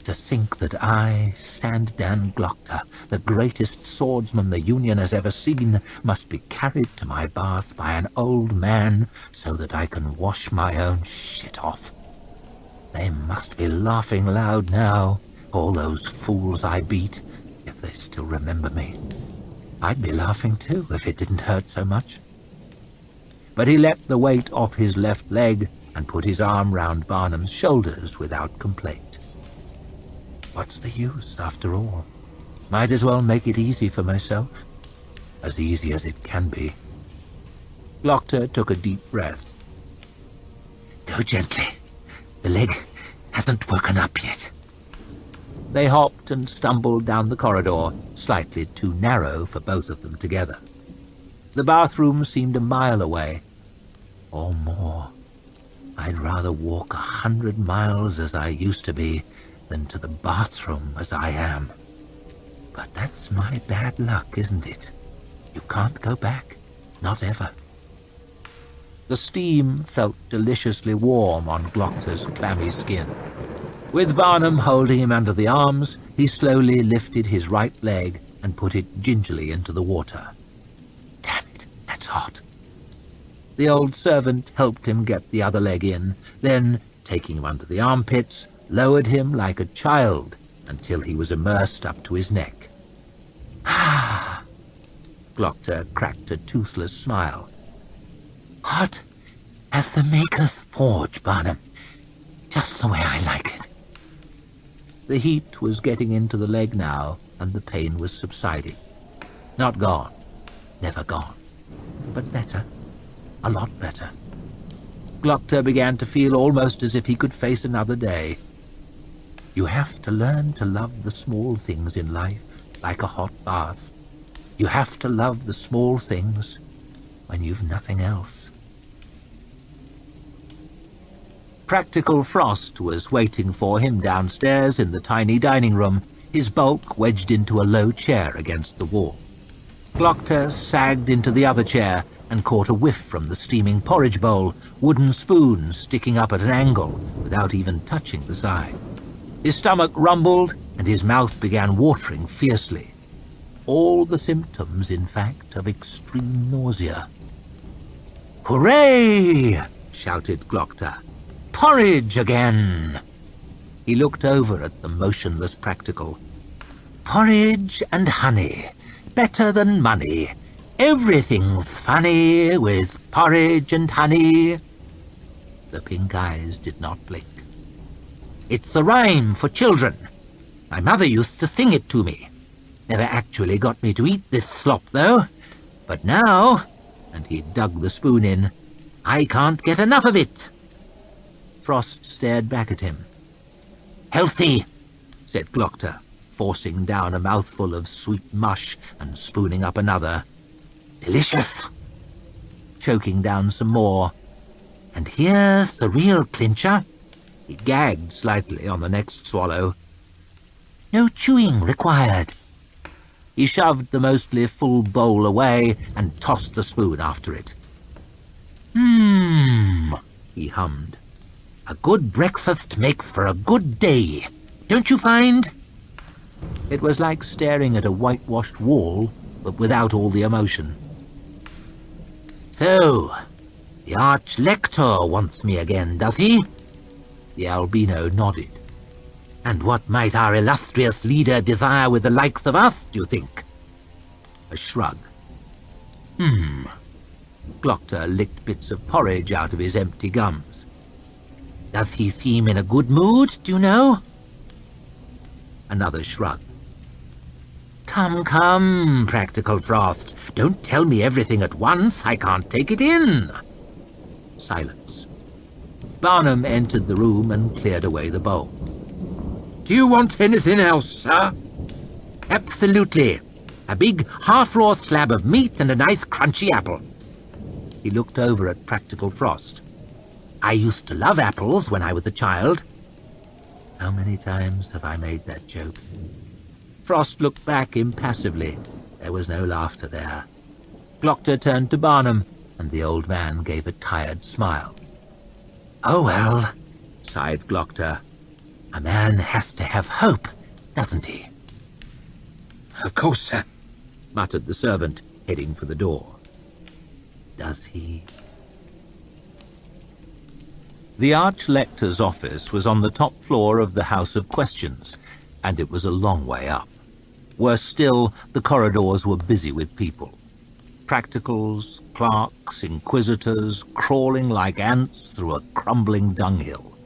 To think that I, Sandan Glokta, the greatest swordsman the Union has ever seen, must be carried to my bath by an old man so that I can wash my own shit off. They must be laughing loud now, all those fools I beat, if they still remember me. I'd be laughing too if it didn't hurt so much. But he let the weight off his left leg and put his arm round Barnum's shoulders without complaint. What's the use, after all? Might as well make it easy for myself. As easy as it can be. Glokta took a deep breath. Go gently. The leg hasn't woken up yet. They hopped and stumbled down the corridor, slightly too narrow for both of them together. The bathroom seemed a mile away, or more. I'd rather walk 100 miles as I used to be than to the bathroom as I am. But that's my bad luck, isn't it? You can't go back, not ever. The steam felt deliciously warm on Glokta's clammy skin. With Barnum holding him under the arms, he slowly lifted his right leg and put it gingerly into the water. thought. The old servant helped him get the other leg in, then, taking him under the armpits, lowered him like a child until he was immersed up to his neck. Ah! Glokta cracked a toothless smile. Hot as the maketh forge, Barnum. Just the way I like it. The heat was getting into the leg now, and the pain was subsiding. Not gone, never gone, but better, a lot better. Glokta began to feel almost as if he could face another day. You have to learn to love the small things in life, like a hot bath. You have to love the small things when you've nothing else. Practical Frost was waiting for him downstairs in the tiny dining room, his bulk wedged into a low chair against the wall. Glokta sagged into the other chair and caught a whiff from the steaming porridge bowl, wooden spoon sticking up at an angle without even touching the side. His stomach rumbled and his mouth began watering fiercely. All the symptoms, in fact, of extreme nausea. "Hooray!" shouted Glokta. "Porridge again!" He looked over at the motionless Practical. "Porridge and honey, better than money. Everything's funny with porridge and honey." The pink eyes did not blink. "It's the rhyme for children. My mother used to sing it to me. Never actually got me to eat this slop, though. But now," and he dug the spoon in, "I can't get enough of it." Frost stared back at him. "Healthy," said Glokta, forcing down a mouthful of sweet mush and spooning up another. "Delicious," choking down some more. "And here's the real clincher." He gagged slightly on the next swallow. "No chewing required." He shoved the mostly full bowl away and tossed the spoon after it. He hummed. "A good breakfast makes for a good day, don't you find?" It was like staring at a whitewashed wall, but without all the emotion. "So, the Arch Lecter wants me again, does he?" The albino nodded. "And what might our illustrious leader desire with the likes of us, do you think?" A shrug. Glokta licked bits of porridge out of his empty gums. "Does he seem in a good mood, do you know?" Another shrug. "Come, come, Practical Frost, don't tell me everything at once, I can't take it in." Silence. Barnum entered the room and cleared away the bowl. "Do you want anything else, sir?" "Absolutely. A big half-raw slab of meat and a nice crunchy apple." He looked over at Practical Frost. "I used to love apples when I was a child." How many times have I made that joke? Frost looked back impassively. There was no laughter there. Glokta turned to Barnum, and the old man gave a tired smile. "Oh well," sighed Glokta. "A man has to have hope, doesn't he?" "Of course, sir," muttered the servant, heading for the door. Does he? The Arch Lecter's office was on the top floor of the House of Questions, and it was a long way up. Worse still, the corridors were busy with people. Practicals, clerks, inquisitors, crawling like ants through a crumbling dunghill.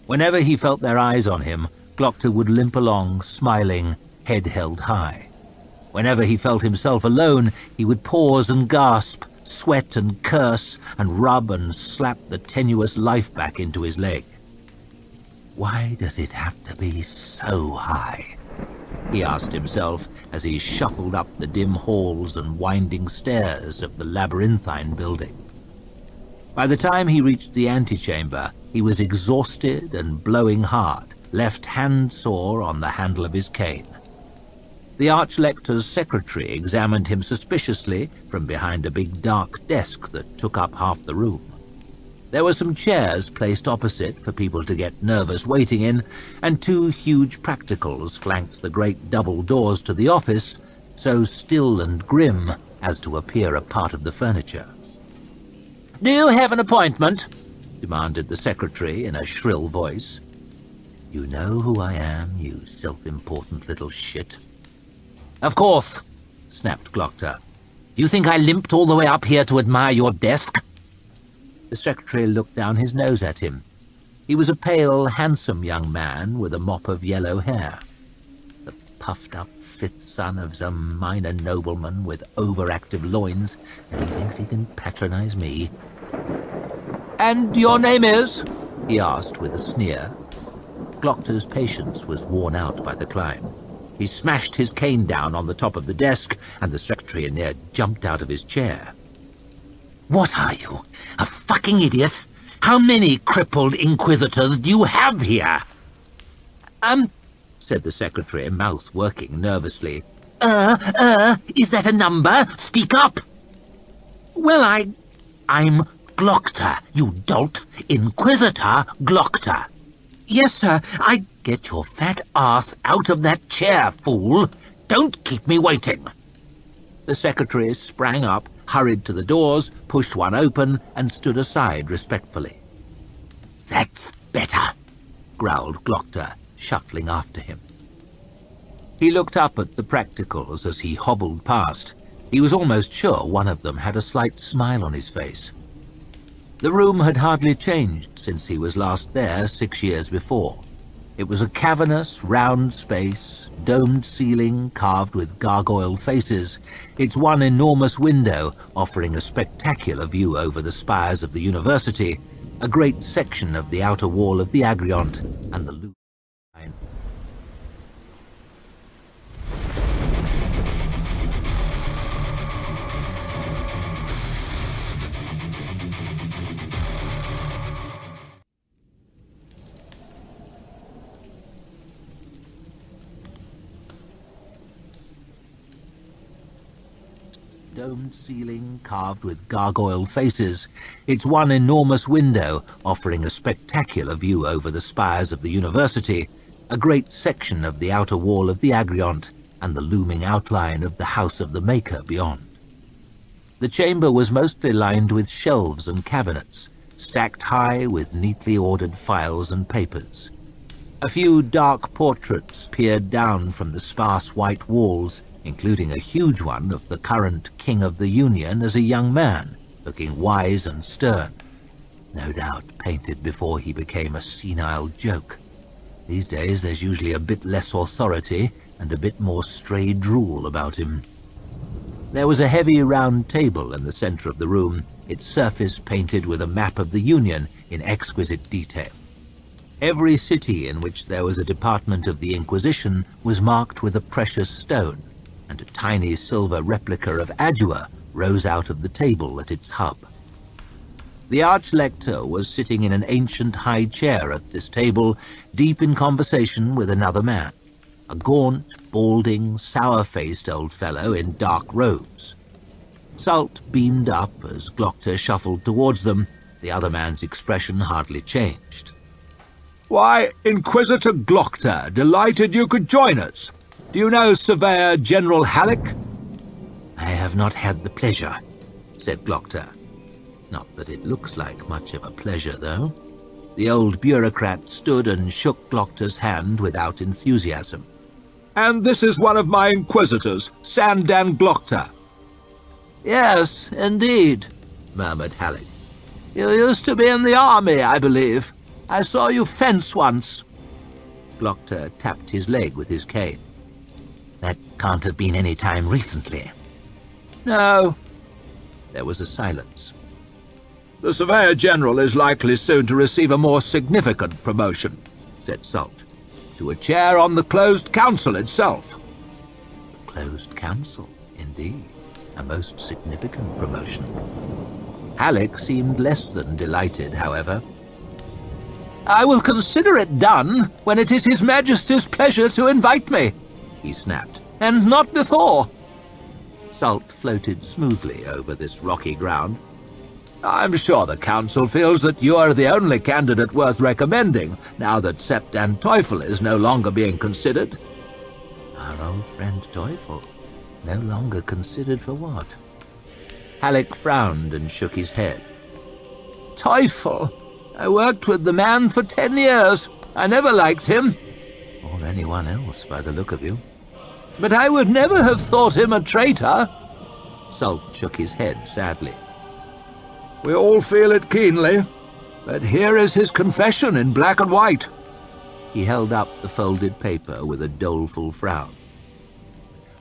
Whenever he felt their eyes on him, Glokta would limp along, smiling, head held high. Whenever he felt himself alone, he would pause and gasp, sweat and curse, and rub and slap the tenuous life back into his leg. Why does it have to be so high? He asked himself as he shuffled up the dim halls and winding stairs of the labyrinthine building. By the time he reached the antechamber, he was exhausted and blowing hard, left hand sore on the handle of his cane. The Arch Lecter's secretary examined him suspiciously from behind a big dark desk that took up half the room. There were some chairs placed opposite for people to get nervous waiting in, and two huge practicals flanked the great double doors to the office, so still and grim as to appear a part of the furniture. "Do you have an appointment?" demanded the secretary in a shrill voice. "You know who I am, you self-important little shit." "Of course," snapped Glokta. "Do you think I limped all the way up here to admire your desk?" The secretary looked down his nose at him. He was a pale, handsome young man with a mop of yellow hair. The puffed-up fifth son of some minor nobleman with overactive loins, and he thinks he can patronize me. "And your name is?" he asked with a sneer. Glokta's patience was worn out by the climb. He smashed his cane down on the top of the desk, and the secretary near jumped out of his chair. "What are you, a fucking idiot? How many crippled Inquisitors do you have here?" Said the secretary, mouth working nervously. Is that a number? Speak up." "Well, I'm Glokta, you dolt. Inquisitor Glokta." "Yes, sir, Get your fat ass out of that chair, fool. Don't keep me waiting." The secretary sprang up, hurried to the doors, pushed one open, and stood aside respectfully. "That's better," growled Glokta, shuffling after him. He looked up at the practicals as he hobbled past. He was almost sure one of them had a slight smile on his face. The room had hardly changed since he was last there 6 years before. It was a cavernous, round space, domed ceiling carved with gargoyle faces, its one enormous window offering a spectacular view over the spires of the university, a great section of the outer wall of the Agriont, and the loop line. Domed ceiling carved with gargoyle faces, its one enormous window offering a spectacular view over the spires of the university, a great section of the outer wall of the Agriont, and the looming outline of the House of the Maker beyond. The chamber was mostly lined with shelves and cabinets, stacked high with neatly ordered files and papers. A few dark portraits peered down from the sparse white walls, including a huge one of the current King of the Union as a young man, looking wise and stern, no doubt painted before he became a senile joke. These days there's usually a bit less authority and a bit more stray drool about him. There was a heavy round table in the center of the room, its surface painted with a map of the Union in exquisite detail. Every city in which there was a department of the Inquisition was marked with a precious stone, and a tiny silver replica of Adua rose out of the table at its hub. The Arch Lecter was sitting in an ancient high chair at this table, deep in conversation with another man, a gaunt, balding, sour-faced old fellow in dark robes. Salt beamed up as Glokta shuffled towards them. The other man's expression hardly changed. "Why, Inquisitor Glokta, delighted you could join us. Do you know Surveyor General Halleck?" "I have not had the pleasure," said Glokta. Not that it looks like much of a pleasure, though. The old bureaucrat stood and shook Glokta's hand without enthusiasm. "And this is one of my Inquisitors, Sandan Glokta." "Yes, indeed," murmured Halleck. "You used to be in the army, I believe. I saw you fence once." Glokta tapped his leg with his cane. "That can't have been any time recently." "No." There was a silence. "The Surveyor General is likely soon to receive a more significant promotion," said Salt, "to a chair on the Closed Council itself." The Closed Council, indeed. A most significant promotion. Halleck seemed less than delighted, however. "I will consider it done when it is His Majesty's pleasure to invite me," he snapped, "and not before." Salt floated smoothly over this rocky ground. "I'm sure the Council feels that you are the only candidate worth recommending, now that Septan Teufel is no longer being considered." Our old friend Teufel, no longer considered for what? Halleck frowned and shook his head. Teufel! I worked with the man for 10 years. I never liked him. Or anyone else, by the look of you. But I would never have thought him a traitor. Salt shook his head sadly. We all feel it keenly, but here is his confession in black and white. He held up the folded paper with a doleful frown.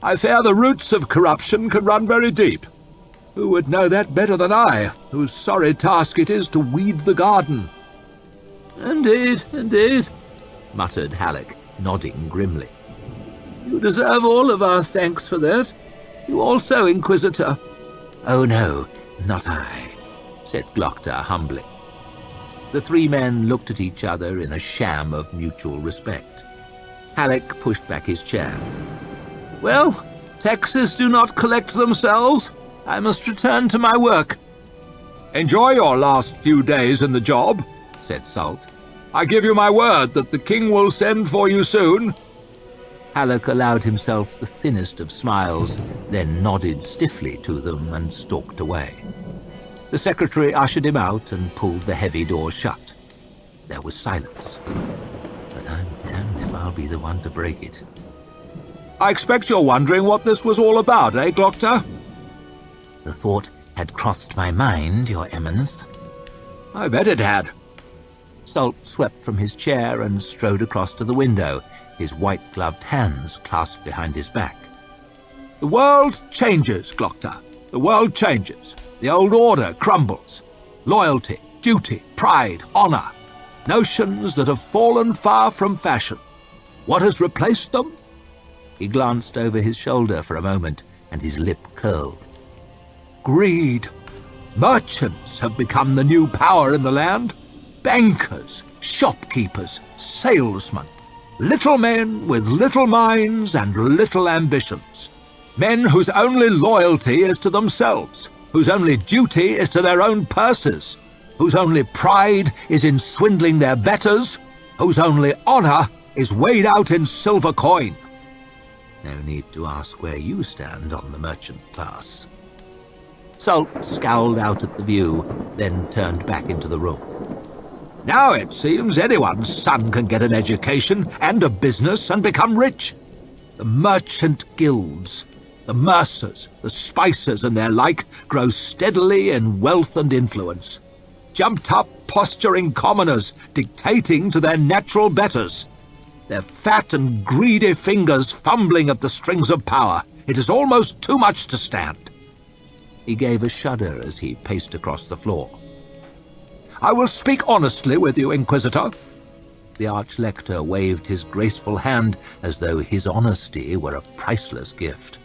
I fear the roots of corruption can run very deep. Who would know that better than I, whose sorry task it is to weed the garden? Indeed, indeed, muttered Halleck, nodding grimly. You deserve all of our thanks for that. You also, Inquisitor. Oh no, not I, said Glokta humbly. The 3 men looked at each other in a sham of mutual respect. Halleck pushed back his chair. Well, taxes do not collect themselves. I must return to my work. Enjoy your last few days in the job, said Salt. I give you my word that the king will send for you soon. Halleck allowed himself the thinnest of smiles, then nodded stiffly to them and stalked away. The secretary ushered him out and pulled the heavy door shut. There was silence. But I'm damned if I'll be the one to break it. I expect you're wondering what this was all about, eh, Glokta? The thought had crossed my mind, Your Eminence. I bet it had. Salt swept from his chair and strode across to the window, his white-gloved hands clasped behind his back. The world changes, Glokta. The world changes. The old order crumbles. Loyalty, duty, pride, honor. Notions that have fallen far from fashion. What has replaced them? He glanced over his shoulder for a moment, and his lip curled. Greed. Merchants have become the new power in the land. Bankers, shopkeepers, salesmen. Little men with little minds and little ambitions. Men whose only loyalty is to themselves, whose only duty is to their own purses, whose only pride is in swindling their betters, whose only honor is weighed out in silver coin. No need to ask where you stand on the merchant class. Salt scowled out at the view, then turned back into the room. Now it seems anyone's son can get an education and a business and become rich. The merchant guilds, the mercers, the spicers and their like grow steadily in wealth and influence. Jumped-up, posturing commoners dictating to their natural betters. Their fat and greedy fingers fumbling at the strings of power. It is almost too much to stand. He gave a shudder as he paced across the floor. I will speak honestly with you, Inquisitor. The Arch Lecter waved his graceful hand as though his honesty were a priceless gift.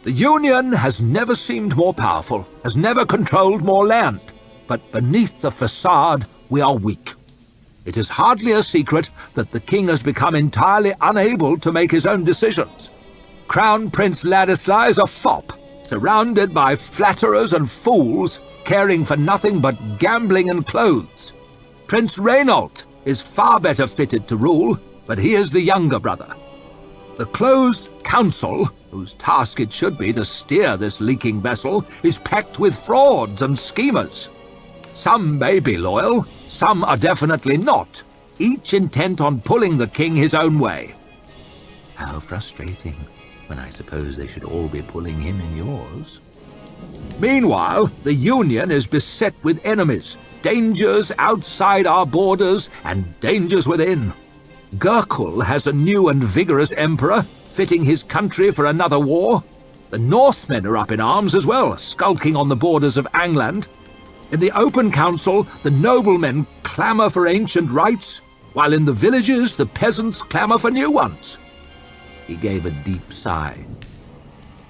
The Union has never seemed more powerful, has never controlled more land. But beneath the facade, we are weak. It is hardly a secret that the king has become entirely unable to make his own decisions. Crown Prince Ladislau is a fop, surrounded by flatterers and fools, caring for nothing but gambling and clothes. Prince Reinault is far better fitted to rule, but he is the younger brother. The closed council, whose task it should be to steer this leaking vessel, is packed with frauds and schemers. Some may be loyal, some are definitely not, each intent on pulling the king his own way. How frustrating, when I suppose they should all be pulling him in yours. Meanwhile, the Union is beset with enemies, dangers outside our borders and dangers within. Gurkul has a new and vigorous emperor, fitting his country for another war. The Northmen are up in arms as well, skulking on the borders of England. In the open council, the noblemen clamour for ancient rights, while in the villages the peasants clamour for new ones. He gave a deep sigh.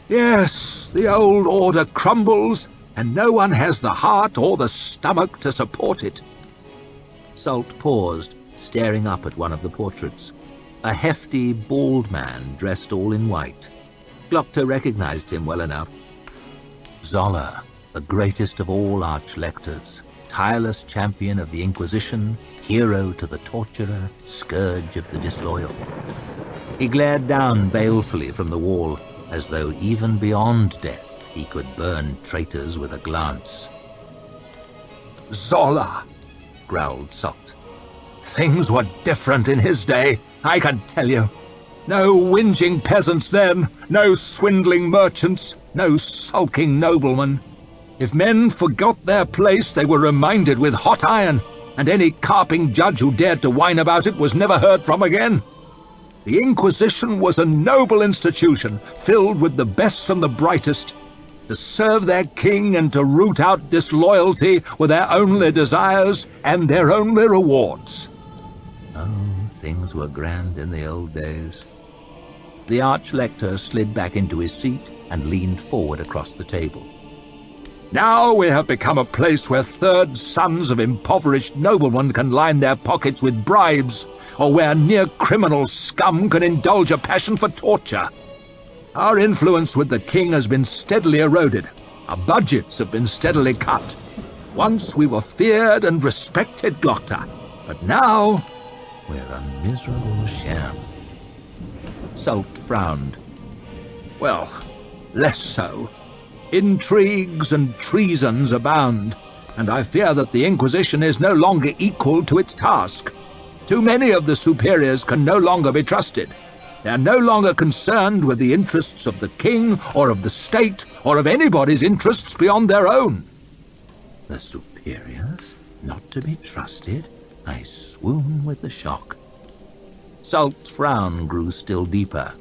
Yes, the old order crumbles, and no one has the heart or the stomach to support it. Salt paused, staring up at one of the portraits. A hefty, bald man dressed all in white. Glokta recognized him well enough. Zola, the greatest of all Arch Lecters, tireless champion of the Inquisition, hero to the torturer, scourge of the disloyal. He glared down balefully from the wall, as though even beyond death he could burn traitors with a glance. Zola, growled Salt. Things were different in his day, I can tell you. No whinging peasants then, no swindling merchants, no sulking noblemen. If men forgot their place, they were reminded with hot iron, and any carping judge who dared to whine about it was never heard from again. The Inquisition was a noble institution, filled with the best and the brightest. To serve their king and to root out disloyalty were their only desires and their only rewards. Oh, things were grand in the old days. The Arch Lecter slid back into his seat and leaned forward across the table. Now we have become a place where third sons of impoverished noblemen can line their pockets with bribes, or where near-criminal scum can indulge a passion for torture. Our influence with the king has been steadily eroded. Our budgets have been steadily cut. Once we were feared and respected, Glokta, but now we're a miserable sham. Salt frowned. Well, less so. Intrigues and treasons abound, and I fear that the Inquisition is no longer equal to its task. Too many of the superiors can no longer be trusted. They are no longer concerned with the interests of the king or of the state or of anybody's interests beyond their own. The superiors? Not to be trusted? I swoon with the shock. Salt's frown grew still deeper.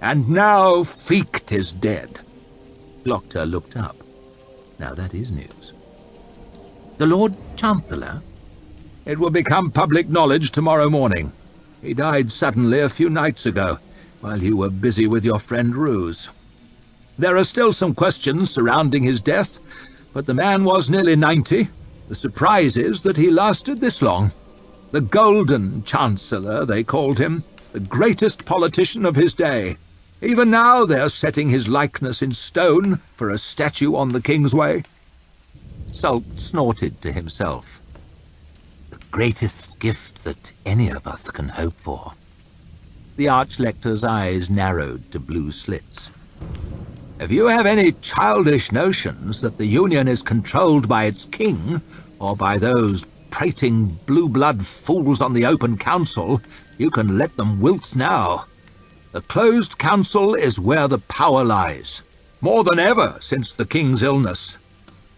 And now Fjord is dead. Glokta looked up. Now that is news. The Lord Chancellor? It will become public knowledge tomorrow morning. He died suddenly a few nights ago, while you were busy with your friend Ruse. There are still some questions surrounding his death, but the man was nearly 90. The surprise is that he lasted this long. The Golden Chancellor, they called him, the greatest politician of his day. Even now they are setting his likeness in stone for a statue on the Kingsway. Salt snorted to himself. The greatest gift that any of us can hope for. The Arch Lecter's eyes narrowed to blue slits. If you have any childish notions that the Union is controlled by its king, or by those prating blue-blood fools on the Open Council, you can let them wilt now. The closed council is where the power lies, more than ever since the king's illness.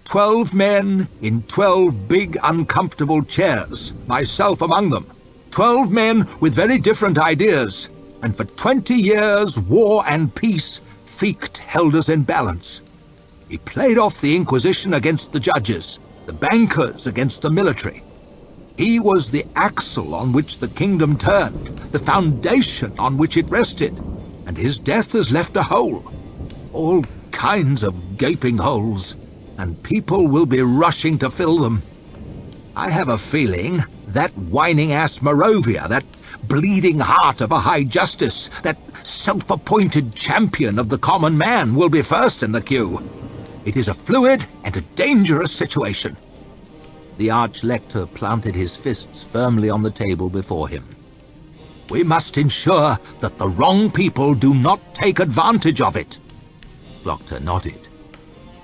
12 men in 12 big, uncomfortable chairs, myself among them. 12 men with very different ideas, and for 20 years, war and peace, Fjord held us in balance. He played off the Inquisition against the judges, the bankers against the military. He was the axle on which the kingdom turned, the foundation on which it rested, and his death has left a hole. All kinds of gaping holes, and people will be rushing to fill them. I have a feeling that whining-ass Morovia, that bleeding heart of a high justice, that self-appointed champion of the common man will be first in the queue. It is a fluid and a dangerous situation. The Arch Lecter planted his fists firmly on the table before him. We must ensure that the wrong people do not take advantage of it. Glokta nodded.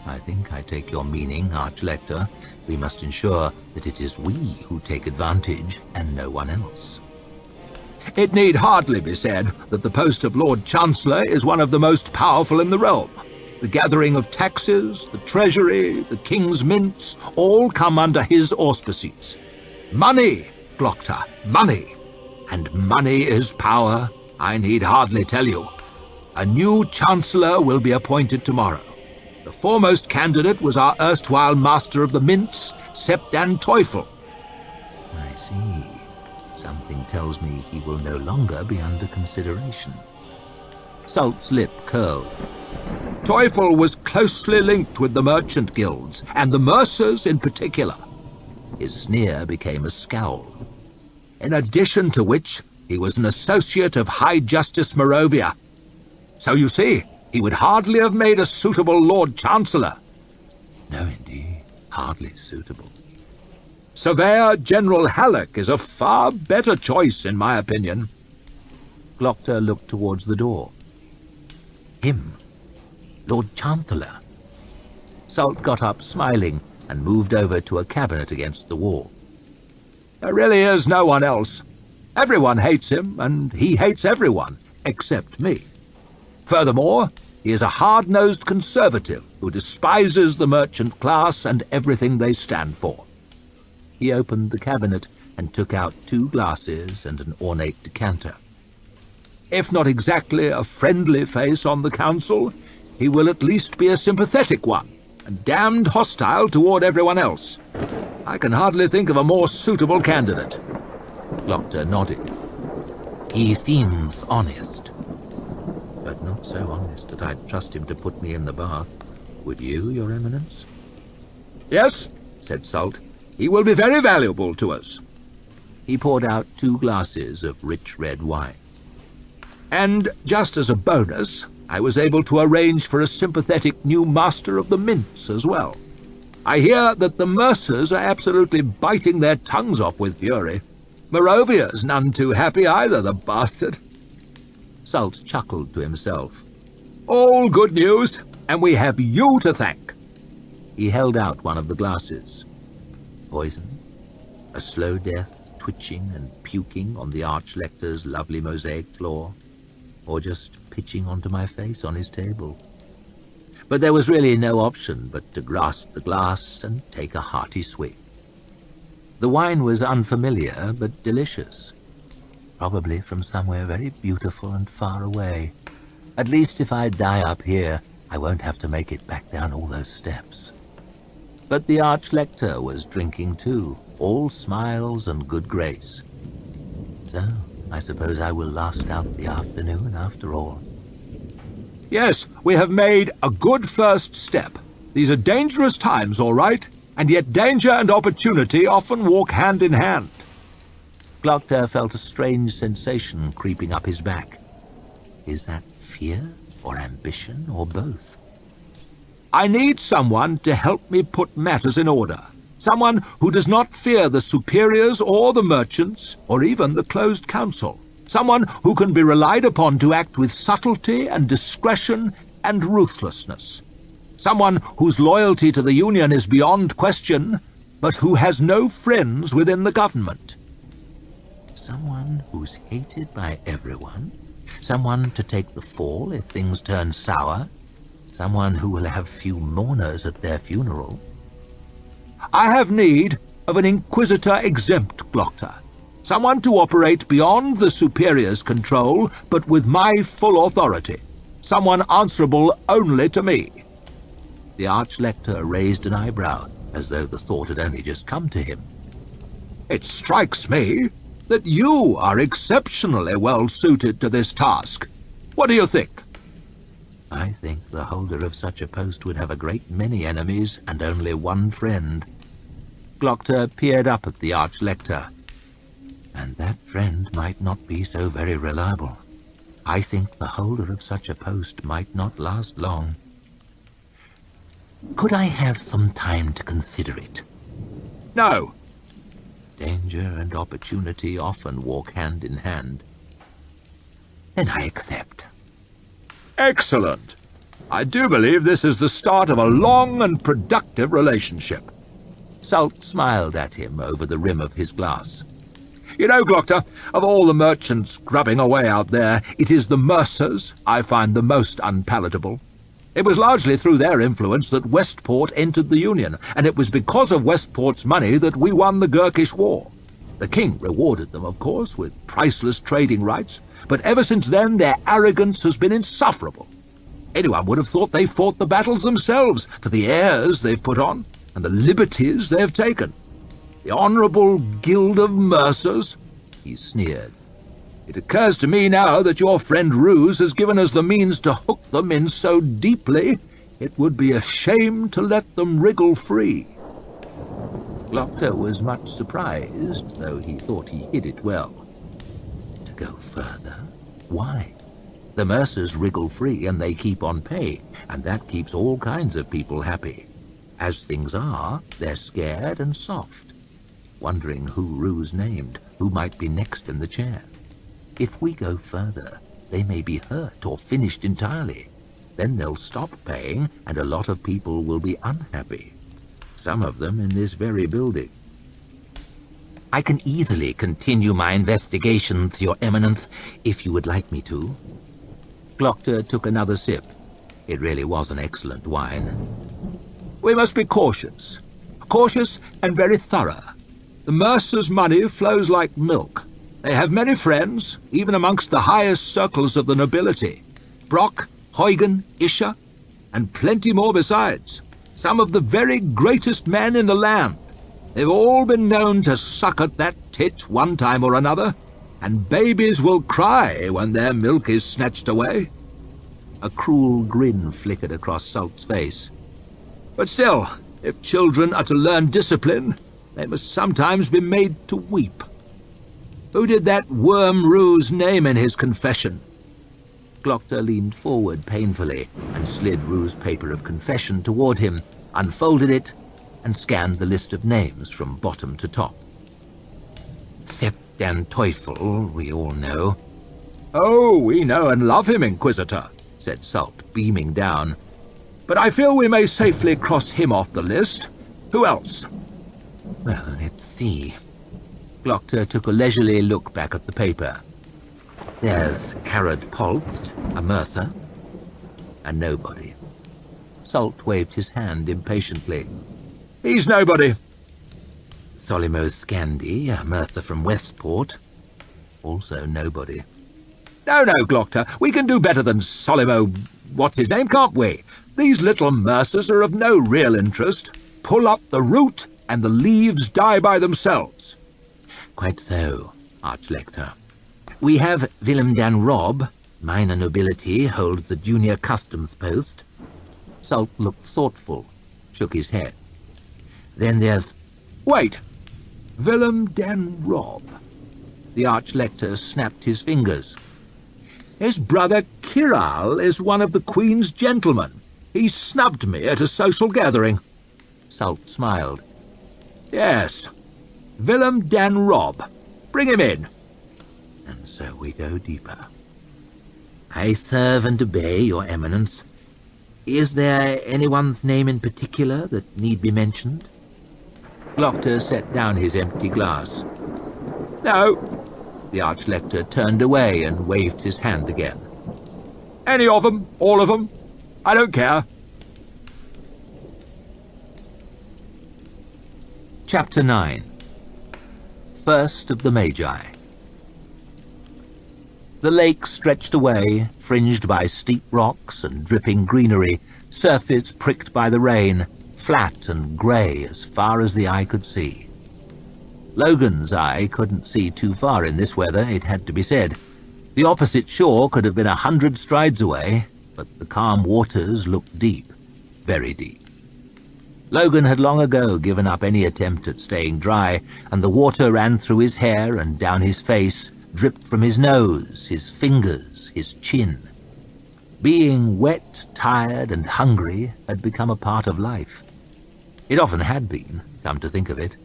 I think I take your meaning, Arch Lecter. We must ensure that it is we who take advantage and no one else. It need hardly be said that the post of Lord Chancellor is one of the most powerful in the realm. The gathering of taxes, the treasury, the king's mints, all come under his auspices. Money, Glokta, money. And money is power, I need hardly tell you. A new chancellor will be appointed tomorrow. The foremost candidate was our erstwhile master of the mints, Septan Teufel. I see. Something tells me he will no longer be under consideration. Salt's lip curled. Teufel was closely linked with the merchant guilds, and the mercers in particular. His sneer became a scowl. In addition to which, he was an associate of High Justice Morovia. So you see, he would hardly have made a suitable Lord Chancellor. No, indeed, hardly suitable. Surveyor General Halleck is a far better choice, in my opinion. Glokta looked towards the door. Him. Lord Chancellor. Salt got up, smiling, and moved over to a cabinet against the wall. There really is no one else. Everyone hates him, and he hates everyone, except me. Furthermore, he is a hard-nosed conservative who despises the merchant class and everything they stand for. He opened the cabinet and took out 2 glasses and an ornate decanter. If not exactly a friendly face on the council, he will at least be a sympathetic one, and damned hostile toward everyone else. I can hardly think of a more suitable candidate. Glokta nodded. He seems honest, but not so honest that I'd trust him to put me in the bath. Would you, Your Eminence? Yes, said Salt. He will be very valuable to us. He poured out 2 glasses of rich red wine. And just as a bonus, I was able to arrange for a sympathetic new master of the mints as well. I hear that the mercers are absolutely biting their tongues off with fury. Moravia's none too happy either, the bastard. Salt chuckled to himself. All good news, and we have you to thank. He held out one of the glasses. Poison? A slow death, twitching and puking on the Arch Lecter's lovely mosaic floor? Or just pitching onto my face on his table? But there was really no option but to grasp the glass and take a hearty swig. The wine was unfamiliar but delicious. Probably from somewhere very beautiful and far away. At least if I die up here, I won't have to make it back down all those steps. But the Arch Lecter was drinking too, all smiles and good grace. So I suppose I will last out the afternoon after all. Yes, we have made a good first step. These are dangerous times, all right, and yet danger and opportunity often walk hand in hand. Glokta felt a strange sensation creeping up his back. Is that fear, or ambition, or both? I need someone to help me put matters in order. Someone who does not fear the superiors or the merchants, or even the closed council. Someone who can be relied upon to act with subtlety and discretion and ruthlessness. Someone whose loyalty to the Union is beyond question, but who has no friends within the government. Someone who's hated by everyone? Someone to take the fall if things turn sour? Someone who will have few mourners at their funeral? I have need of an Inquisitor exempt, Glokta. Someone to operate beyond the superior's control, but with my full authority. Someone answerable only to me. The Arch Lecter raised an eyebrow, as though the thought had only just come to him. It strikes me that you are exceptionally well suited to this task. What do you think? I think the holder of such a post would have a great many enemies and only one friend. Glokta peered up at the Arch Lecter. And that friend might not be so very reliable. I think the holder of such a post might not last long. Could I have some time to consider it? No. Danger and opportunity often walk hand in hand. Then I accept. Excellent. I do believe this is the start of a long and productive relationship. Salt smiled at him over the rim of his glass. You know, Glokta, of all the merchants grubbing away out there, it is the mercers I find the most unpalatable. It was largely through their influence that Westport entered the Union, and it was because of Westport's money that we won the Gurkish War. The king rewarded them, of course, with priceless trading rights, but ever since then their arrogance has been insufferable. Anyone would have thought they fought the battles themselves for the airs they've put on and the liberties they've taken. The Honourable Guild of Mercers, he sneered. It occurs to me now that your friend Ruse has given us the means to hook them in so deeply, it would be a shame to let them wriggle free. Glokta was much surprised, though he thought he hid it well. To go further? Why? The mercers wriggle free and they keep on pay, and that keeps all kinds of people happy. As things are, they're scared and soft, wondering who Ruse named, who might be next in the chair. If we go further, they may be hurt or finished entirely. Then they'll stop paying, and a lot of people will be unhappy. Some of them in this very building. I can easily continue my investigations, Your Eminence, if you would like me to. Glokta took another sip. It really was an excellent wine. We must be cautious. Cautious and very thorough. The mercer's money flows like milk. They have many friends, even amongst the highest circles of the nobility. Brock, Huygen, Isha, and plenty more besides. Some of the very greatest men in the land. They've all been known to suck at that tit one time or another, and babies will cry when their milk is snatched away. A cruel grin flickered across Salt's face. But still, if children are to learn discipline, they must sometimes be made to weep. Who did that worm Rue's name in his confession? Glokta leaned forward painfully and slid Rue's paper of confession toward him, unfolded it, and scanned the list of names from bottom to top. Sept den Teufel, we all know. Oh, we know and love him, Inquisitor, said Salt, beaming down. But I feel we may safely cross him off the list. Who else? Well, let's see. Glokta took a leisurely look back at the paper. There's Harrod Polst, a mercer, and nobody. Salt waved his hand impatiently. He's nobody. Solimo Scandi, a mercer from Westport, also nobody. No, Glokta, we can do better than Solimo what's-his-name, can't we? These little mercers are of no real interest. Pull up the root, and the leaves die by themselves. Quite so, Arch Lecter. We have Willem dan Rob, minor nobility, holds the junior customs post. Salt looked thoughtful, shook his head. Then there's... Wait! Willem dan Rob. The Arch Lecter snapped his fingers. His brother Kiral is one of the Queen's gentlemen. He snubbed me at a social gathering. Salt smiled. Yes, Willem dan Rob. Bring him in. And so we go deeper. I serve and obey, Your Eminence. Is there anyone's name in particular that need be mentioned? Glokta set down his empty glass. No. The Arch Lecter turned away and waved his hand again. Any of them, all of them. I don't care. Chapter 9. First of the Magi. The lake stretched away, fringed by steep rocks and dripping greenery, surface pricked by the rain, flat and grey as far as the eye could see. Logan's eye couldn't see too far in this weather, it had to be said. The opposite shore could have been 100 strides away, but the calm waters looked deep, very deep. Logan had long ago given up any attempt at staying dry, and the water ran through his hair and down his face, dripped from his nose, his fingers, his chin. Being wet, tired, and hungry had become a part of life. It often had been, come to think of it.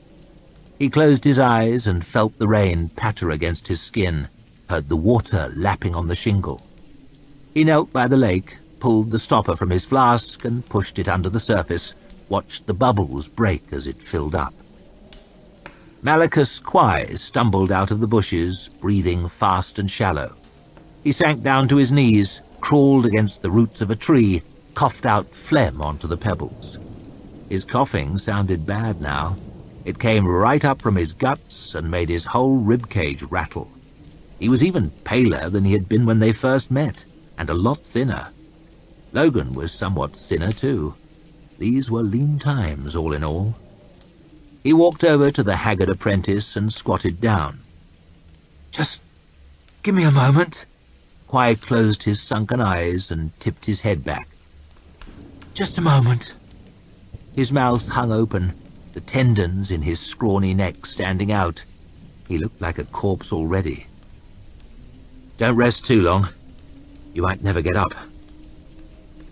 He closed his eyes and felt the rain patter against his skin, heard the water lapping on the shingle. He knelt by the lake, pulled the stopper from his flask and pushed it under the surface, watched the bubbles break as it filled up. Malachus Quai stumbled out of the bushes, breathing fast and shallow. He sank down to his knees, crawled against the roots of a tree, coughed out phlegm onto the pebbles. His coughing sounded bad now. It came right up from his guts and made his whole ribcage rattle. He was even paler than he had been when they first met, and a lot thinner. Logan was somewhat thinner too. These were lean times, all in all. He walked over to the haggard apprentice and squatted down. "Just give me a moment." Quai closed his sunken eyes and tipped his head back. "Just a moment." His mouth hung open, the tendons in his scrawny neck standing out. He looked like a corpse already. "Don't rest too long. You might never get up."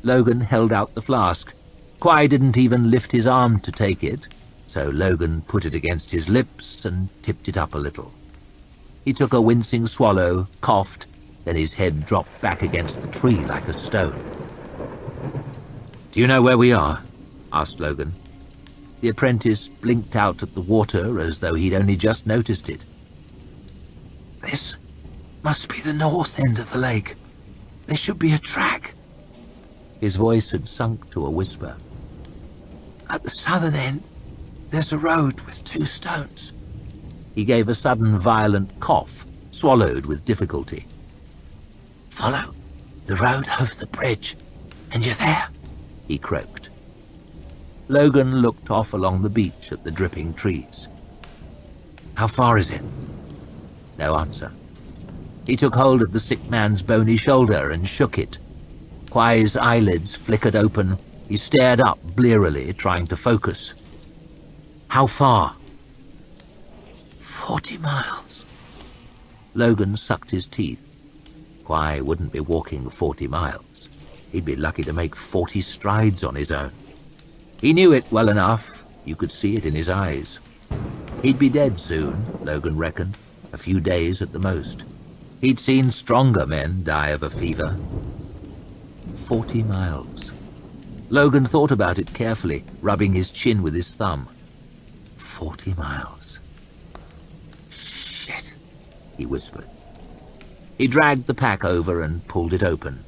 Logan held out the flask. Quai didn't even lift his arm to take it, so Logan put it against his lips and tipped it up a little. He took a wincing swallow, coughed, then his head dropped back against the tree like a stone. "Do you know where we are?" asked Logan. The apprentice blinked out at the water as though he'd only just noticed it. "This must be the north end of the lake. There should be a track." His voice had sunk to a whisper. "At the southern end, there's a road with 2 stones." He gave a sudden violent cough, swallowed with difficulty. "Follow the road over the bridge, and you're there," he croaked. Logan looked off along the beach at the dripping trees. "How far is it?" No answer. He took hold of the sick man's bony shoulder and shook it. Kwai's eyelids flickered open. He stared up blearily, trying to focus. "How far?" 40 miles. Logan sucked his teeth. Kwai wouldn't be walking 40 miles. He'd be lucky to make 40 strides on his own. He knew it well enough. You could see it in his eyes. He'd be dead soon, Logan reckoned. A few days at the most. He'd seen stronger men die of a fever. 40 miles. Logan thought about it carefully, rubbing his chin with his thumb. 40 miles. "Shit," he whispered. He dragged the pack over and pulled it open.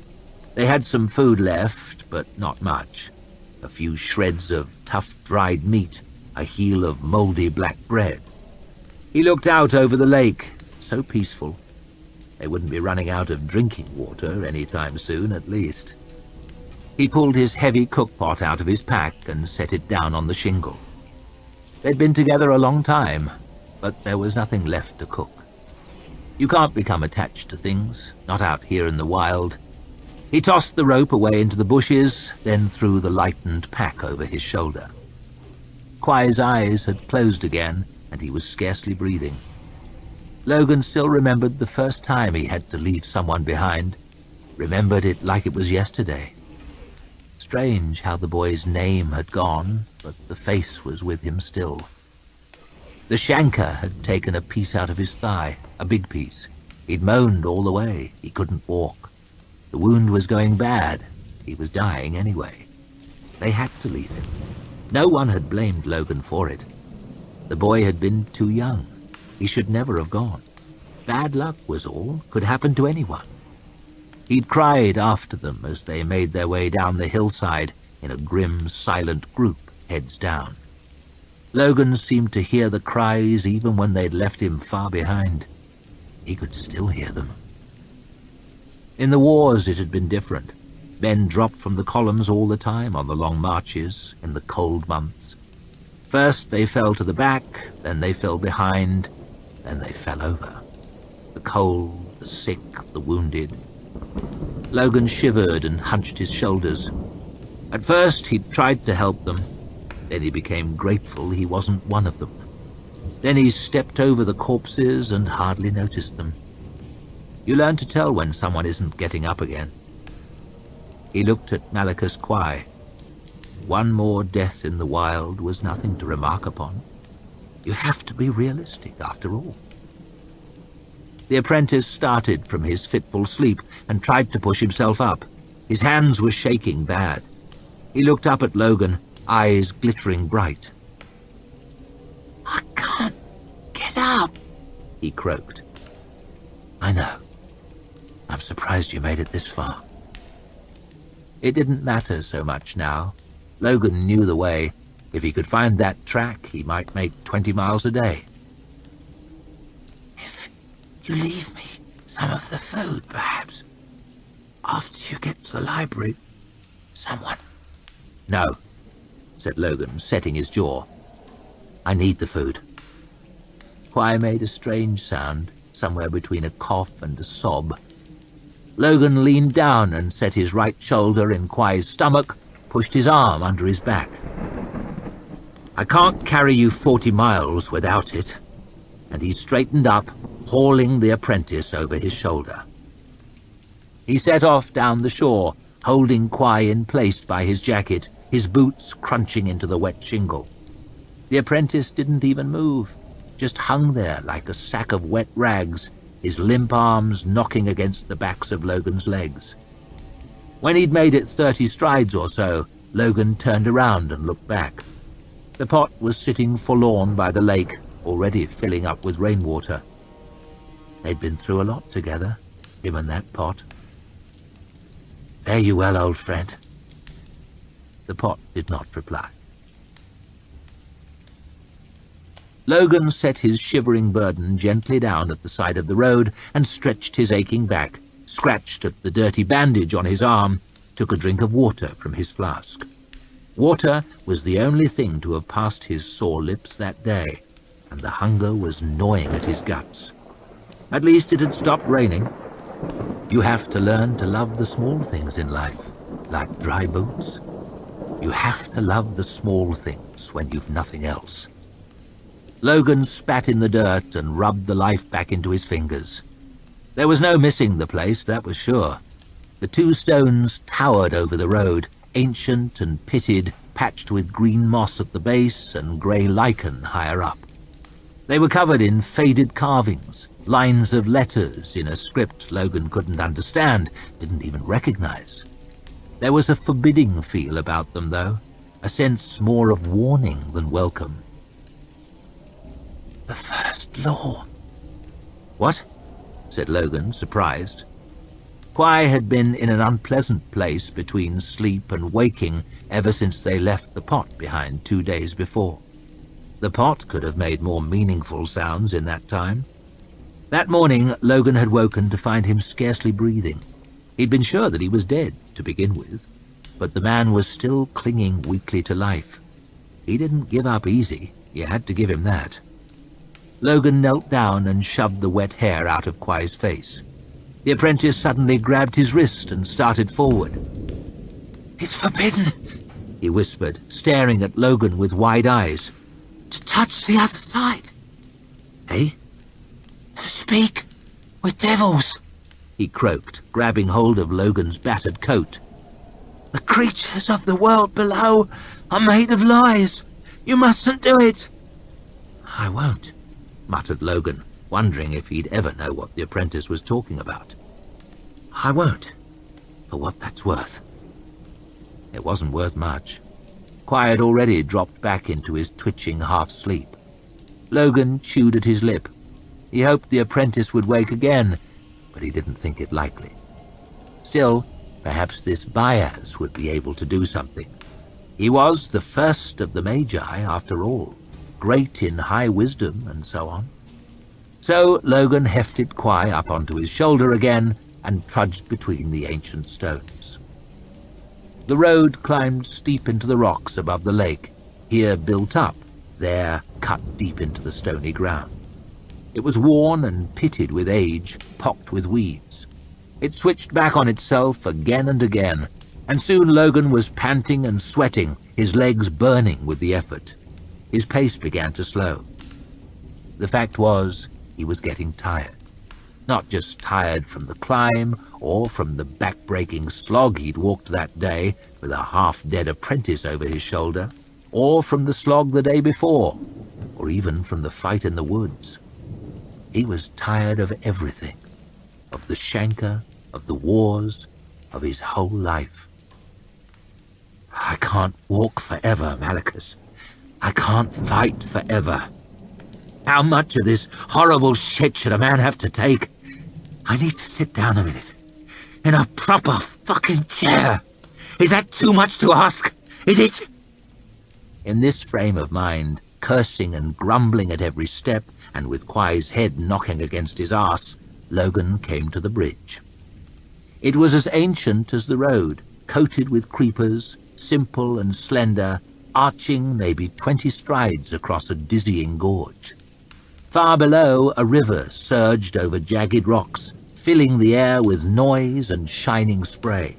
They had some food left, but not much. A few shreds of tough dried meat, a heel of mouldy black bread. He looked out over the lake, so peaceful. They wouldn't be running out of drinking water any time soon, at least. He pulled his heavy cookpot out of his pack and set it down on the shingle. They'd been together a long time, but there was nothing left to cook. You can't become attached to things, not out here in the wild. He tossed the rope away into the bushes, then threw the lightened pack over his shoulder. Kwai's eyes had closed again, and he was scarcely breathing. Logan still remembered the first time he had to leave someone behind, remembered it like it was yesterday. Strange how the boy's name had gone, but the face was with him still. The shanker had taken a piece out of his thigh, a big piece. He'd moaned all the way. He couldn't walk. The wound was going bad. He was dying anyway. They had to leave him. No one had blamed Logan for it. The boy had been too young. He should never have gone. Bad luck was all. Could happen to anyone. He'd cried after them as they made their way down the hillside in a grim, silent group, heads down. Logan seemed to hear the cries even when they'd left him far behind. He could still hear them. In the wars it had been different. Men dropped from the columns all the time on the long marches, in the cold months. First they fell to the back, then they fell behind, then they fell over. The cold, the sick, the wounded. Logan shivered and hunched his shoulders. At first he'd tried to help them. Then he became grateful he wasn't one of them. Then he stepped over the corpses and hardly noticed them. You learn to tell when someone isn't getting up again. He looked at Malachus Kwai. One more death in the wild was nothing to remark upon. You have to be realistic, after all. The apprentice started from his fitful sleep and tried to push himself up. His hands were shaking bad. He looked up at Logan, eyes glittering bright. "I can't get up," he croaked. "I know. I'm surprised you made it this far." It didn't matter so much now. Logan knew the way. If he could find that track, he might make 20 miles a day. "If you leave me some of the food, perhaps, after you get to the library, someone..." "No," said Logan, setting his jaw. "I need the food." Kwai made a strange sound, somewhere between a cough and a sob. Logan leaned down and set his right shoulder in Kwai's stomach, pushed his arm under his back. "I can't carry you 40 miles without it." And he straightened up, hauling the apprentice over his shoulder. He set off down the shore, holding Kwai in place by his jacket, his boots crunching into the wet shingle. The apprentice didn't even move, just hung there like a sack of wet rags, his limp arms knocking against the backs of Logan's legs. When he'd made it 30 strides or so, Logan turned around and looked back. The pot was sitting forlorn by the lake, already filling up with rainwater. They'd been through a lot together, him and that pot. "Fare you well, old friend." The pot did not reply. Logan set his shivering burden gently down at the side of the road and stretched his aching back, scratched at the dirty bandage on his arm, took a drink of water from his flask. Water was the only thing to have passed his sore lips that day, and the hunger was gnawing at his guts. At least it had stopped raining. You have to learn to love the small things in life, like dry boots. You have to love the small things when you've nothing else. Logan spat in the dirt and rubbed the life back into his fingers. There was no missing the place, that was sure. The two stones towered over the road, ancient and pitted, patched with green moss at the base and grey lichen higher up. They were covered in faded carvings, lines of letters in a script Logan couldn't understand, didn't even recognize. There was a forbidding feel about them, though, a sense more of warning than welcome. "The first law." "What?" said Logan, surprised. Quai had been in an unpleasant place between sleep and waking ever since they left the pot behind 2 days before. The pot could have made more meaningful sounds in that time. That morning, Logan had woken to find him scarcely breathing. He'd been sure that he was dead, to begin with, but the man was still clinging weakly to life. He didn't give up easy, you had to give him that. Logan knelt down and shoved the wet hair out of Quai's face. The apprentice suddenly grabbed his wrist and started forward. "It's forbidden," he whispered, staring at Logan with wide eyes. "To touch the other side." "Eh?" "To speak with devils," he croaked, grabbing hold of Logan's battered coat. "The creatures of the world below are made of lies. You mustn't do it." "I won't," muttered Logan, wondering if he'd ever know what the apprentice was talking about. "I won't, for what that's worth." It wasn't worth much. Quai had already dropped back into his twitching half-sleep. Logan chewed at his lip. He hoped the apprentice would wake again, but he didn't think it likely. Still, perhaps this Bias would be able to do something. He was the first of the Magi, after all, great in high wisdom and so on. So Logan hefted Quai up onto his shoulder again and trudged between the ancient stones. The road climbed steep into the rocks above the lake, here built up, there cut deep into the stony ground. It was worn and pitted with age, pocked with weeds. It switched back on itself again and again, and soon Logan was panting and sweating, his legs burning with the effort. His pace began to slow. The fact was, he was getting tired. Not just tired from the climb or from the back-breaking slog he'd walked that day with a half-dead apprentice over his shoulder, or from the slog the day before, or even from the fight in the woods. He was tired of everything, of the Shanker, of the wars, of his whole life. "I can't walk forever, Malicus. I can't fight forever. How much of this horrible shit should a man have to take? I need to sit down a minute. In a proper fucking chair. Is that too much to ask? Is it?" In this frame of mind, cursing and grumbling at every step, and with Quai's head knocking against his arse, Logan came to the bridge. It was as ancient as the road, coated with creepers, simple and slender, arching maybe 20 strides across a dizzying gorge. Far below, a river surged over jagged rocks, filling the air with noise and shining spray.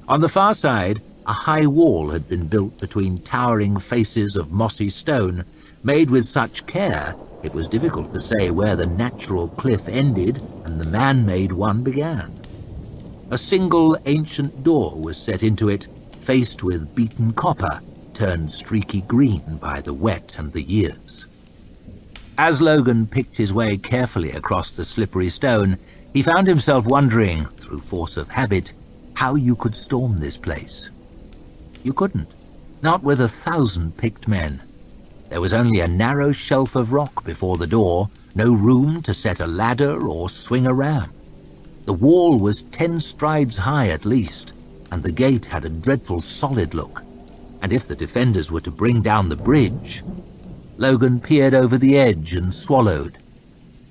On the far side, a high wall had been built between towering faces of mossy stone, made with such care it was difficult to say where the natural cliff ended and the man-made one began. A single ancient door was set into it, faced with beaten copper, turned streaky green by the wet and the years. As Logan picked his way carefully across the slippery stone, he found himself wondering, through force of habit, how you could storm this place. You couldn't. Not with 1,000 picked men. There was only a narrow shelf of rock before the door, no room to set a ladder or swing a ram. The wall was 10 strides high at least, and the gate had a dreadful solid look. And if the defenders were to bring down the bridge... Logan peered over the edge and swallowed.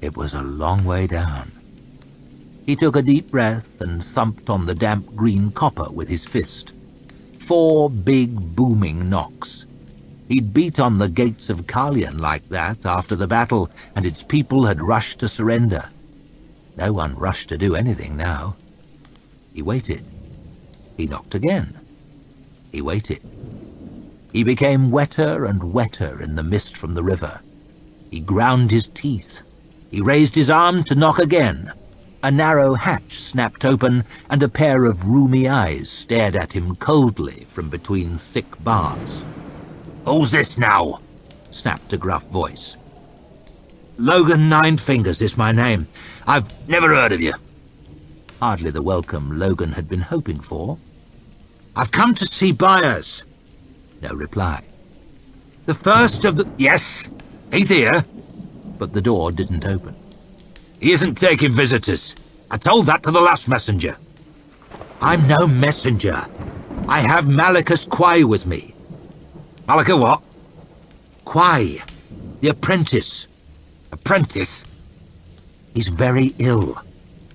It was a long way down. He took a deep breath and thumped on the damp green copper with his fist. 4 big booming knocks. He'd beat on the gates of Carlion like that after the battle, and its people had rushed to surrender. No one rushed to do anything now. He waited. He knocked again. He waited. He became wetter and wetter in the mist from the river. He ground his teeth. He raised his arm to knock again. A narrow hatch snapped open, and a pair of rheumy eyes stared at him coldly from between thick bars. "Who's this now?" snapped a gruff voice. "Logan Ninefingers is my name. I've never heard of you." Hardly the welcome Logan had been hoping for. "I've come to see buyers." No reply. "The first of the—" "Yes, he's here." But the door didn't open. "He isn't taking visitors. I told that to the last messenger." "I'm no messenger. I have Malachus Quai with me." "Malachus what?" "Quai, the apprentice." "Apprentice?" "He's very ill,"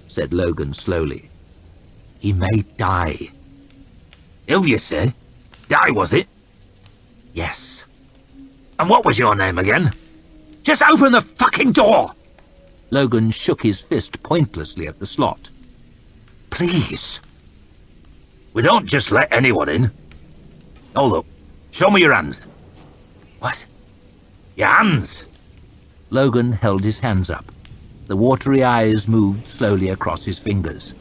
said Logan slowly. "He may die." "Ill, you say? Die, was it?" "Yes." "And what was your name again?" "Just open the fucking door!" Logan shook his fist pointlessly at the slot. "Please." "We don't just let anyone in." "Hold up. Show me your hands." "What?" "Your hands." Logan held his hands up. The watery eyes moved slowly across his fingers.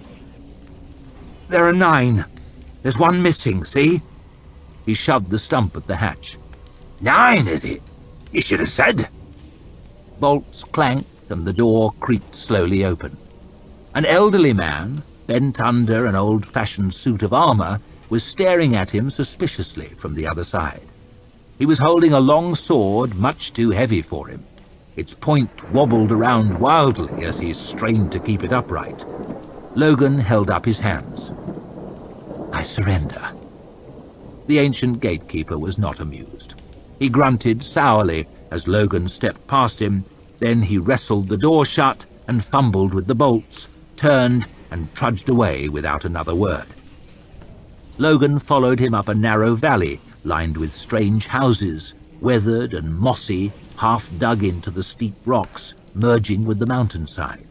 "There are 9. There's one missing, see?" He shoved the stump at the hatch. 9, is it? You should have said." Bolts clanked and the door creaked slowly open. An elderly man, bent under an old-fashioned suit of armor, was staring at him suspiciously from the other side. He was holding a long sword much too heavy for him. Its point wobbled around wildly as he strained to keep it upright. Logan held up his hands. "I surrender." The ancient gatekeeper was not amused. He grunted sourly as Logan stepped past him, then he wrestled the door shut and fumbled with the bolts, turned and trudged away without another word. Logan followed him up a narrow valley lined with strange houses, weathered and mossy, half dug into the steep rocks, merging with the mountainside.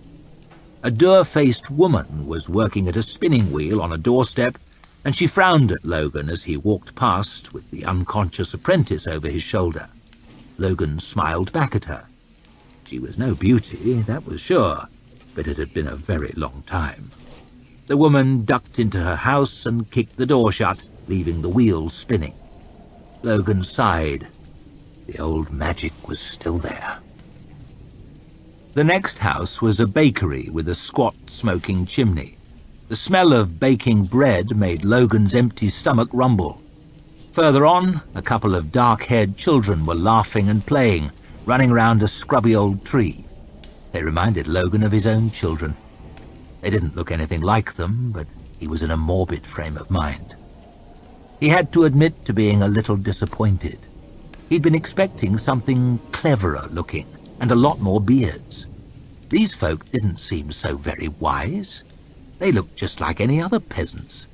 A dour-faced woman was working at a spinning wheel on a doorstep, and she frowned at Logan as he walked past with the unconscious apprentice over his shoulder. Logan smiled back at her. She was no beauty, that was sure, but it had been a very long time. The woman ducked into her house and kicked the door shut, leaving the wheel spinning. Logan sighed. The old magic was still there. The next house was a bakery with a squat, smoking chimney. The smell of baking bread made Logan's empty stomach rumble. Further on, a couple of dark-haired children were laughing and playing, running round a scrubby old tree. They reminded Logan of his own children. They didn't look anything like them, but he was in a morbid frame of mind. He had to admit to being a little disappointed. He'd been expecting something cleverer looking, and a lot more beards. These folk didn't seem so very wise. They looked just like any other peasants,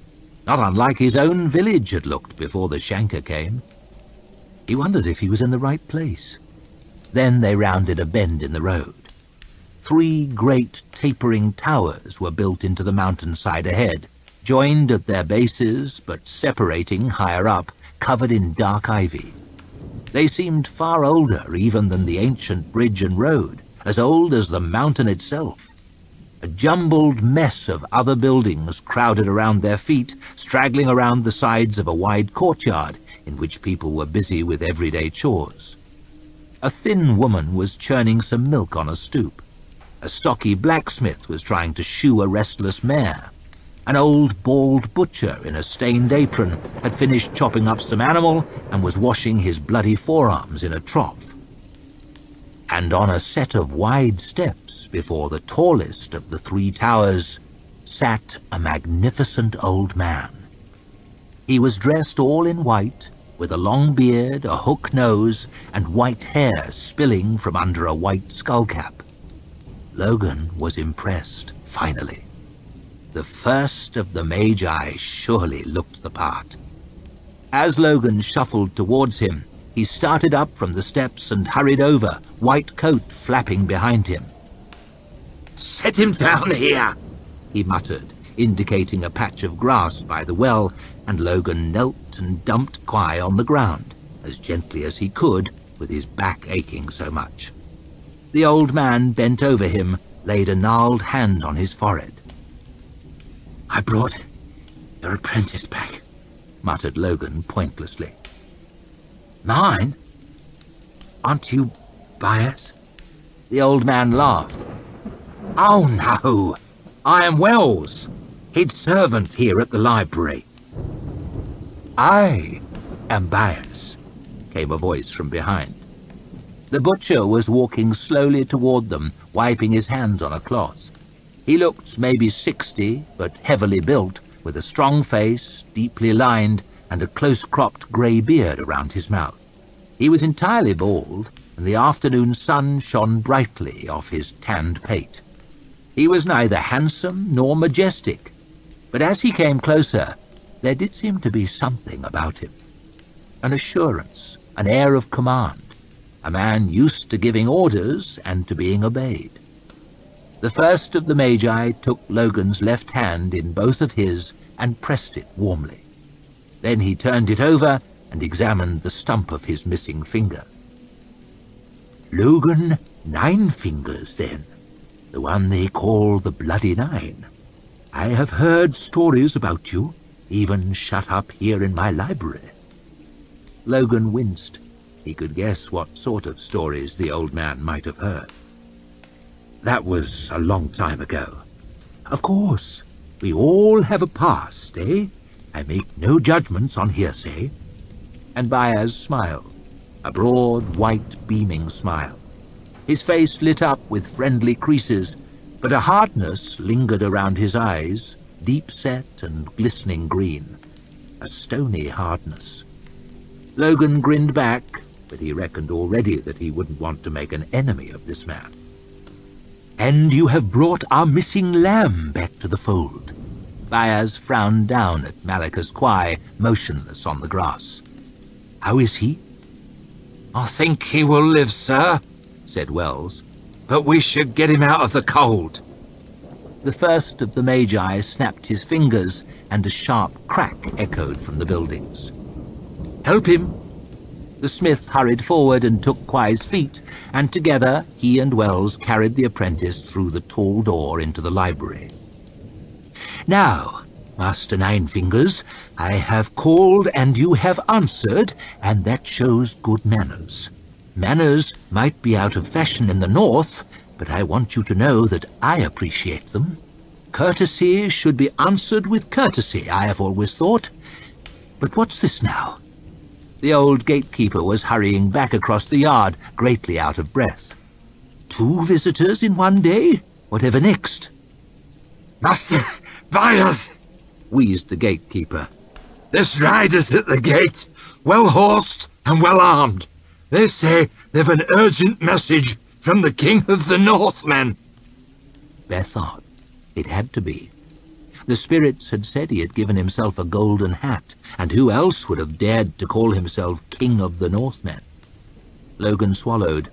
not unlike his own village had looked before the Shanker came. He wondered if he was in the right place. Then they rounded a bend in the road. 3 great tapering towers were built into the mountainside ahead, joined at their bases but separating higher up, covered in dark ivy. They seemed far older even than the ancient bridge and road, as old as the mountain itself. A jumbled mess of other buildings crowded around their feet, straggling around the sides of a wide courtyard in which people were busy with everyday chores. A thin woman was churning some milk on a stoop. A stocky blacksmith was trying to shoe a restless mare. An old, bald butcher in a stained apron had finished chopping up some animal and was washing his bloody forearms in a trough. And on a set of wide steps before the tallest of the three towers sat a magnificent old man. He was dressed all in white, with a long beard, a hook nose, and white hair spilling from under a white skullcap. Logan was impressed, finally. The first of the Magi surely looked the part. As Logan shuffled towards him, he started up from the steps and hurried over, white coat flapping behind him. "Set him down here," he muttered, indicating a patch of grass by the well, and Logan knelt and dumped Quai on the ground, as gently as he could, with his back aching so much. The old man bent over him, laid a gnarled hand on his forehead. "I brought your apprentice back," muttered Logan pointlessly. "Mine? Aren't you Bias?" The old man laughed. "Oh, no. I am Wells, head servant here at the library." "I am Bias," came a voice from behind. The butcher was walking slowly toward them, wiping his hands on a cloth. He looked maybe 60, but heavily built, with a strong face, deeply lined, and a close-cropped grey beard around his mouth. He was entirely bald, and the afternoon sun shone brightly off his tanned pate. He was neither handsome nor majestic, but as he came closer, there did seem to be something about him. An assurance, an air of command, a man used to giving orders and to being obeyed. The first of the Magi took Logan's left hand in both of his and pressed it warmly. Then he turned it over and examined the stump of his missing finger. "Logan 9 Fingers, then, the one they call the Bloody Nine. I have heard stories about you, even shut up here in my library." Logan winced. He could guess what sort of stories the old man might have heard. "That was a long time ago." "Of course, we all have a past, eh? I make no judgments on hearsay." And Baez smiled, a broad, white, beaming smile. His face lit up with friendly creases, but a hardness lingered around his eyes, deep-set and glistening green, a stony hardness. Logan grinned back, but he reckoned already that he wouldn't want to make an enemy of this man. "And you have brought our missing lamb back to the fold." Baez frowned down at Malachus Quai, motionless on the grass. "How is he?" "I think he will live, sir," said Wells, "but we should get him out of the cold." The first of the Magi snapped his fingers, and a sharp crack echoed from the buildings. "Help him." The smith hurried forward and took Quai's feet, and together he and Wells carried the apprentice through the tall door into the library. "Now, Master 9 Fingers, I have called and you have answered, and that shows good manners. Manners might be out of fashion in the north, but I want you to know that I appreciate them. Courtesy should be answered with courtesy, I have always thought. But what's this now?" The old gatekeeper was hurrying back across the yard, greatly out of breath. "2 visitors in one day? Whatever next?" "Master Byers," wheezed the gatekeeper. "There's riders at the gate, well horsed and well armed. They say they've an urgent message from the King of the Northmen." Beth thought. It had to be. The spirits had said he had given himself a golden hat, and who else would have dared to call himself King of the Northmen? Logan swallowed.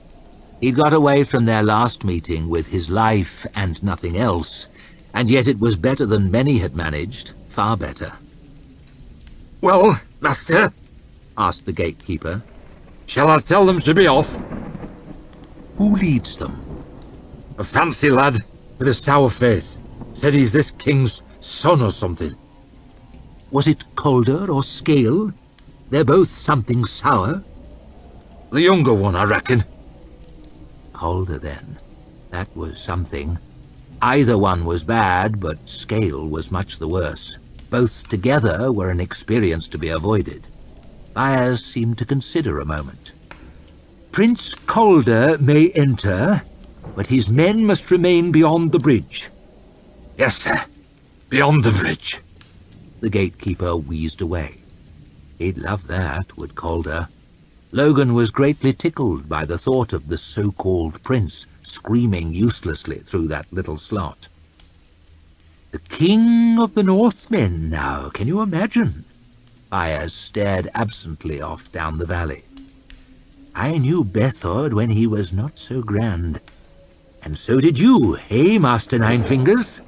He'd got away from their last meeting with his life and nothing else, and yet it was better than many had managed, far better. "Well, master," asked the gatekeeper. "shall I tell them to be off?" "Who leads them?" "A fancy lad with a sour face. Said he's this king's son or something." "Was it Calder or Scale? They're both something sour." "The younger one, I reckon." Calder, then. That was something. Either one was bad, but scale was much the worse. Both together were an experience to be avoided. Bias seemed to consider a moment. "Prince Calder may enter, but his men must remain beyond the bridge." "Yes, sir. Beyond the bridge." The gatekeeper wheezed away. He'd love that, would Calder. Logan was greatly tickled by the thought of the so-called prince screaming uselessly through that little slot. "The king of the Northmen now, can you imagine?" Bias stared absently off down the valley. "I knew Bethord when he was not so grand. And so did you, eh, Master Ninefingers?"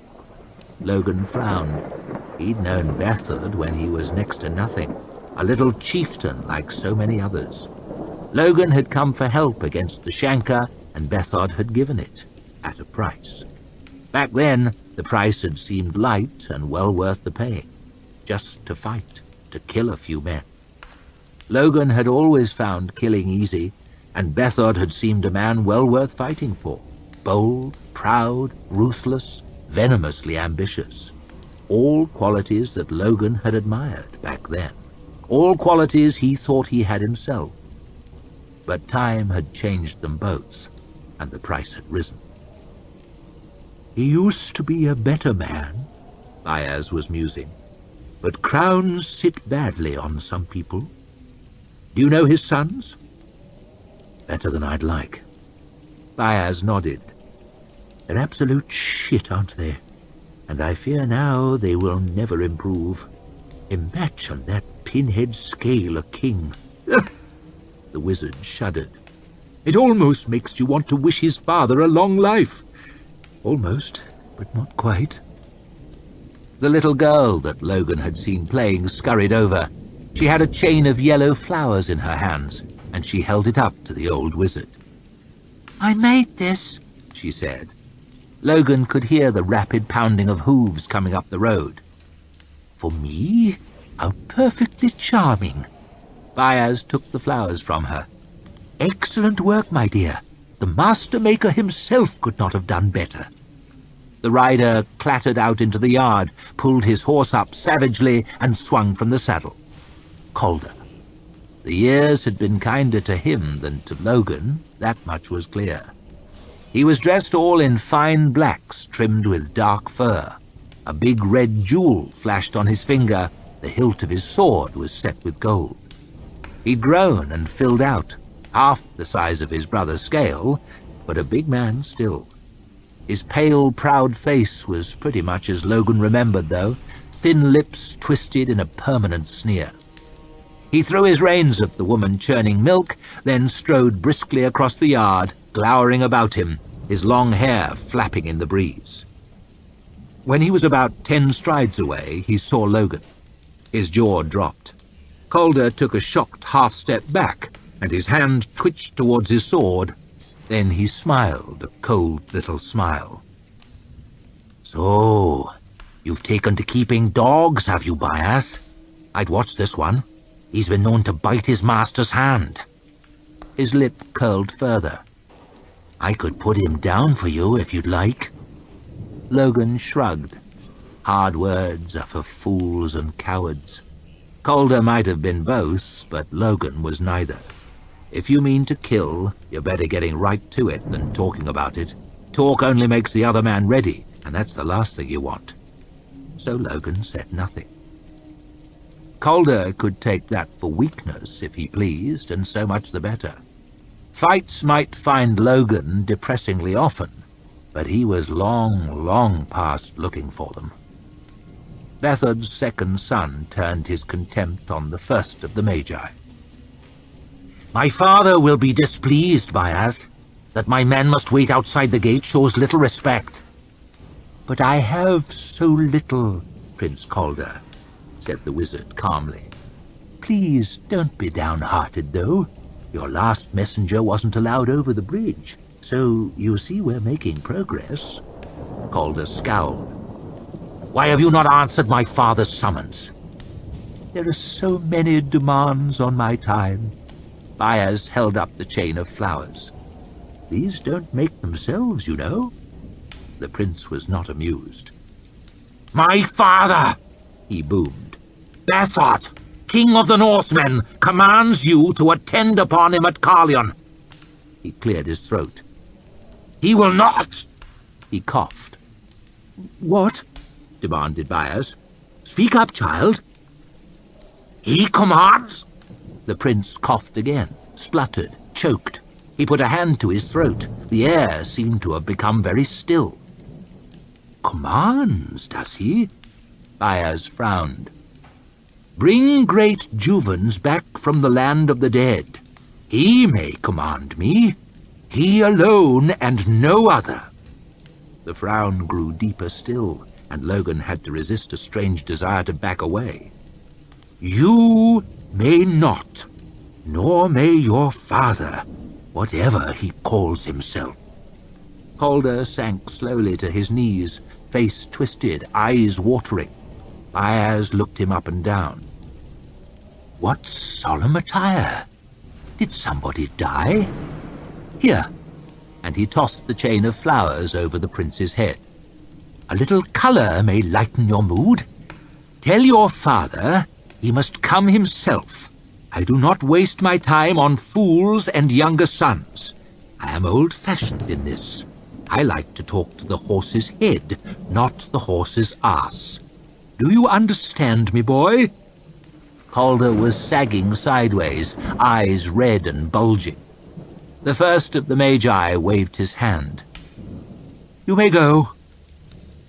Logan frowned. He'd known Bethord when he was next to nothing, a little chieftain like so many others. Logan had come for help against the Shanker, and Bethord had given it, at a price. Back then, the price had seemed light and well worth the paying. Just to fight, to kill a few men. Logan had always found killing easy, and Bethord had seemed a man well worth fighting for. Bold, proud, ruthless, venomously ambitious. All qualities that Logan had admired back then. All qualities he thought he had himself. But time had changed them both, and the price had risen. "He used to be a better man," Bias was musing, "but crowns sit badly on some people. Do you know his sons?" "Better than I'd like." Bias nodded. "They're absolute shit, aren't they? And I fear now they will never improve. Imagine that pinhead scale a king." The wizard shuddered. "It almost makes you want to wish his father a long life." "Almost, but not quite." The little girl that Logan had seen playing scurried over. She had a chain of yellow flowers in her hands, and she held it up to the old wizard. "I made this," she said. Logan could hear the rapid pounding of hooves coming up the road. "For me? How perfectly charming." Bias took the flowers from her. "Excellent work, my dear. The master maker himself could not have done better." The rider clattered out into the yard, pulled his horse up savagely, and swung from the saddle. Calder. The years had been kinder to him than to Logan, that much was clear. He was dressed all in fine blacks trimmed with dark fur. A big red jewel flashed on his finger. The hilt of his sword was set with gold. He'd grown and filled out, half the size of his brother Scale, but a big man still. His pale, proud face was pretty much as Logan remembered, though, thin lips twisted in a permanent sneer. He threw his reins at the woman churning milk, then strode briskly across the yard, glowering about him, his long hair flapping in the breeze. When he was about 10 strides away, he saw Logan. His jaw dropped. Calder took a shocked half-step back, and his hand twitched towards his sword. Then he smiled, a cold little smile. "So, you've taken to keeping dogs, have you, Bias? I'd watch this one. He's been known to bite his master's hand." His lip curled further. "I could put him down for you if you'd like." Logan shrugged. Hard words are for fools and cowards. Calder might have been both, but Logan was neither. If you mean to kill, you're better getting right to it than talking about it. Talk only makes the other man ready, and that's the last thing you want. So Logan said nothing. Calder could take that for weakness if he pleased, and so much the better. Fights might find Logan depressingly often, but he was long, long past looking for them. Bethord's second son turned his contempt on the first of the Magi. "My father will be displeased, Bias. That my men must wait outside the gate shows little respect." "But I have so little, Prince Calder," said the wizard calmly. "Please don't be downhearted, though. Your last messenger wasn't allowed over the bridge, so you see we're making progress." Calder scowled. "Why have you not answered my father's summons?" "There are so many demands on my time." Bias held up the chain of flowers. "These don't make themselves, you know." The prince was not amused. "My father," he boomed, "Bethot, king of the Northmen, commands you to attend upon him at Carleon." He cleared his throat. "He will not." He coughed. What? Demanded Bias. "Speak up, child." "He commands." The prince coughed again, spluttered, choked. He put a hand to his throat. The air seemed to have become very still. "Commands, does he?" Bias frowned. "Bring great Juvens back from the land of the dead. He may command me. He alone and no other." The frown grew deeper still, and Logan had to resist a strange desire to back away. "You may not, nor may your father, whatever he calls himself." Calder sank slowly to his knees, face twisted, eyes watering. Bias looked him up and down. "What solemn attire? Did somebody die? Here," and he tossed the chain of flowers over the prince's head. "A little colour may lighten your mood. Tell your father he must come himself. I do not waste my time on fools and younger sons. I am old-fashioned in this. I like to talk to the horse's head, not the horse's ass. Do you understand me, boy?" Calder was sagging sideways, eyes red and bulging. The first of the Magi waved his hand. "You may go."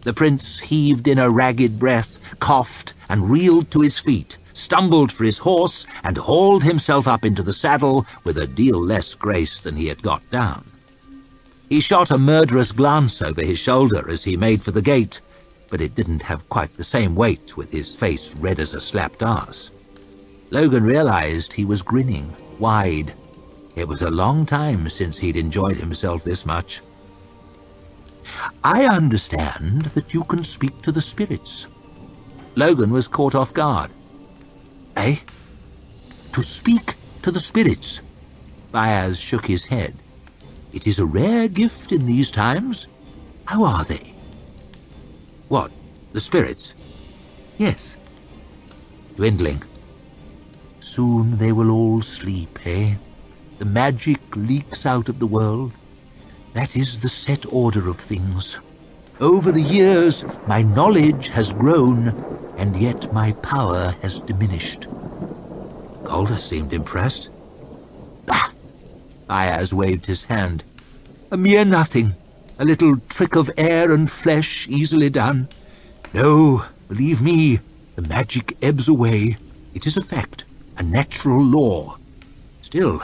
The prince heaved in a ragged breath, coughed, and reeled to his feet, stumbled for his horse, and hauled himself up into the saddle with a deal less grace than he had got down. He shot a murderous glance over his shoulder as he made for the gate, but it didn't have quite the same weight with his face red as a slapped arse. Logan realized he was grinning, wide. It was a long time since he'd enjoyed himself this much. "I understand that you can speak to the spirits." Logan was caught off guard. "Eh? To speak to the spirits?" Bias shook his head. "It is a rare gift in these times. How are they?" "What, the spirits?" "Yes." "Dwindling." "Soon they will all sleep, eh? The magic leaks out of the world. That is the set order of things. Over the years, my knowledge has grown, and yet my power has diminished." Calder seemed impressed. "Ah!" Bias waved his hand. "A mere nothing. A little trick of air and flesh, easily done. No, believe me, the magic ebbs away. It is a fact, a natural law. Still,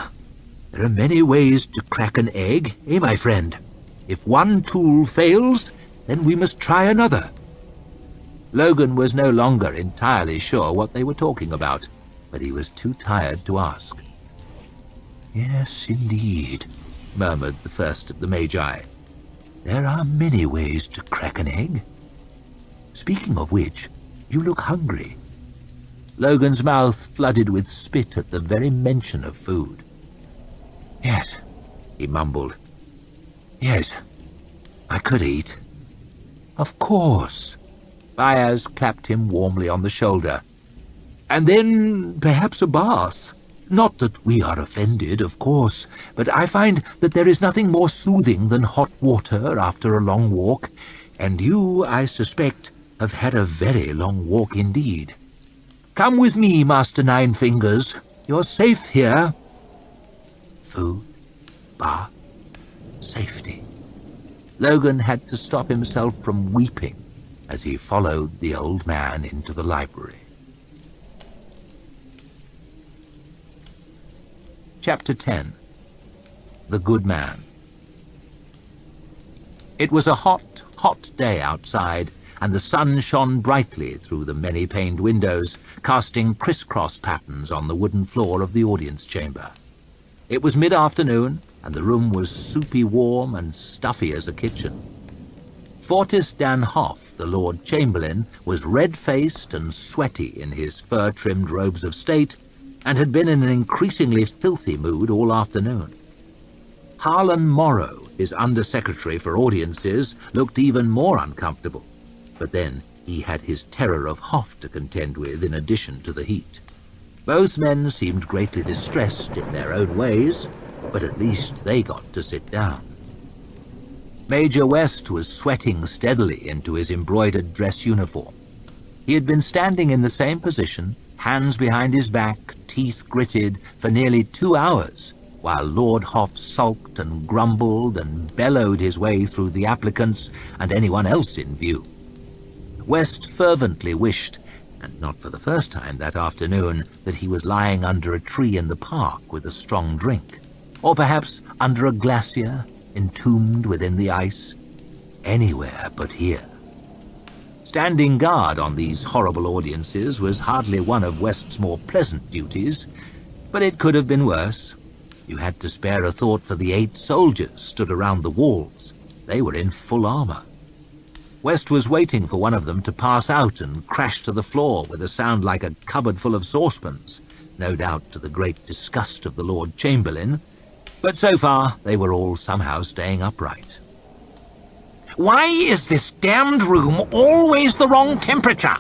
there are many ways to crack an egg, eh, my friend? If one tool fails, then we must try another." Logan was no longer entirely sure what they were talking about, but he was too tired to ask. "Yes, indeed," murmured the first of the Magi. "There are many ways to crack an egg. Speaking of which, you look hungry." Logan's mouth flooded with spit at the very mention of food. "Yes," he mumbled. "Yes, I could eat." "Of course." Bias clapped him warmly on the shoulder. "And then perhaps a bath. Not that we are offended, of course, but I find that there is nothing more soothing than hot water after a long walk, and you, I suspect, have had a very long walk indeed. Come with me, Master Nine Fingers. You're safe here." Food, bath, safety. Logan had to stop himself from weeping as he followed the old man into the library. Chapter 10. The Good Man. It was a hot, hot day outside, and the sun shone brightly through the many-paned windows, casting criss-cross patterns on the wooden floor of the audience chamber. It was mid-afternoon, and the room was soupy warm and stuffy as a kitchen. Fortis Dan Hoff, the Lord Chamberlain, was red-faced and sweaty in his fur-trimmed robes of state, and had been in an increasingly filthy mood all afternoon. Harlan Morrow, His Under-Secretary for Audiences looked even more uncomfortable, but then he had his terror of Hoff to contend with in addition to the heat. Both men seemed greatly distressed in their own ways, but at least they got to sit down. Major West was sweating steadily into his embroidered dress uniform. He had been standing in the same position, hands behind his back, teeth gritted, for nearly 2 hours, while Lord Hoff sulked and grumbled and bellowed his way through the applicants and anyone else in view. West fervently wished, and not for the first time that afternoon, that he was lying under a tree in the park with a strong drink, or perhaps under a glacier, entombed within the ice. Anywhere but here. Standing guard on these horrible audiences was hardly one of West's more pleasant duties, but it could have been worse. You had to spare a thought for the 8 soldiers stood around the walls. They were in full armor. West was waiting for one of them to pass out and crash to the floor with a sound like a cupboard full of saucepans, no doubt to the great disgust of the Lord Chamberlain, but so far they were all somehow staying upright. Why is this damned room always the wrong temperature?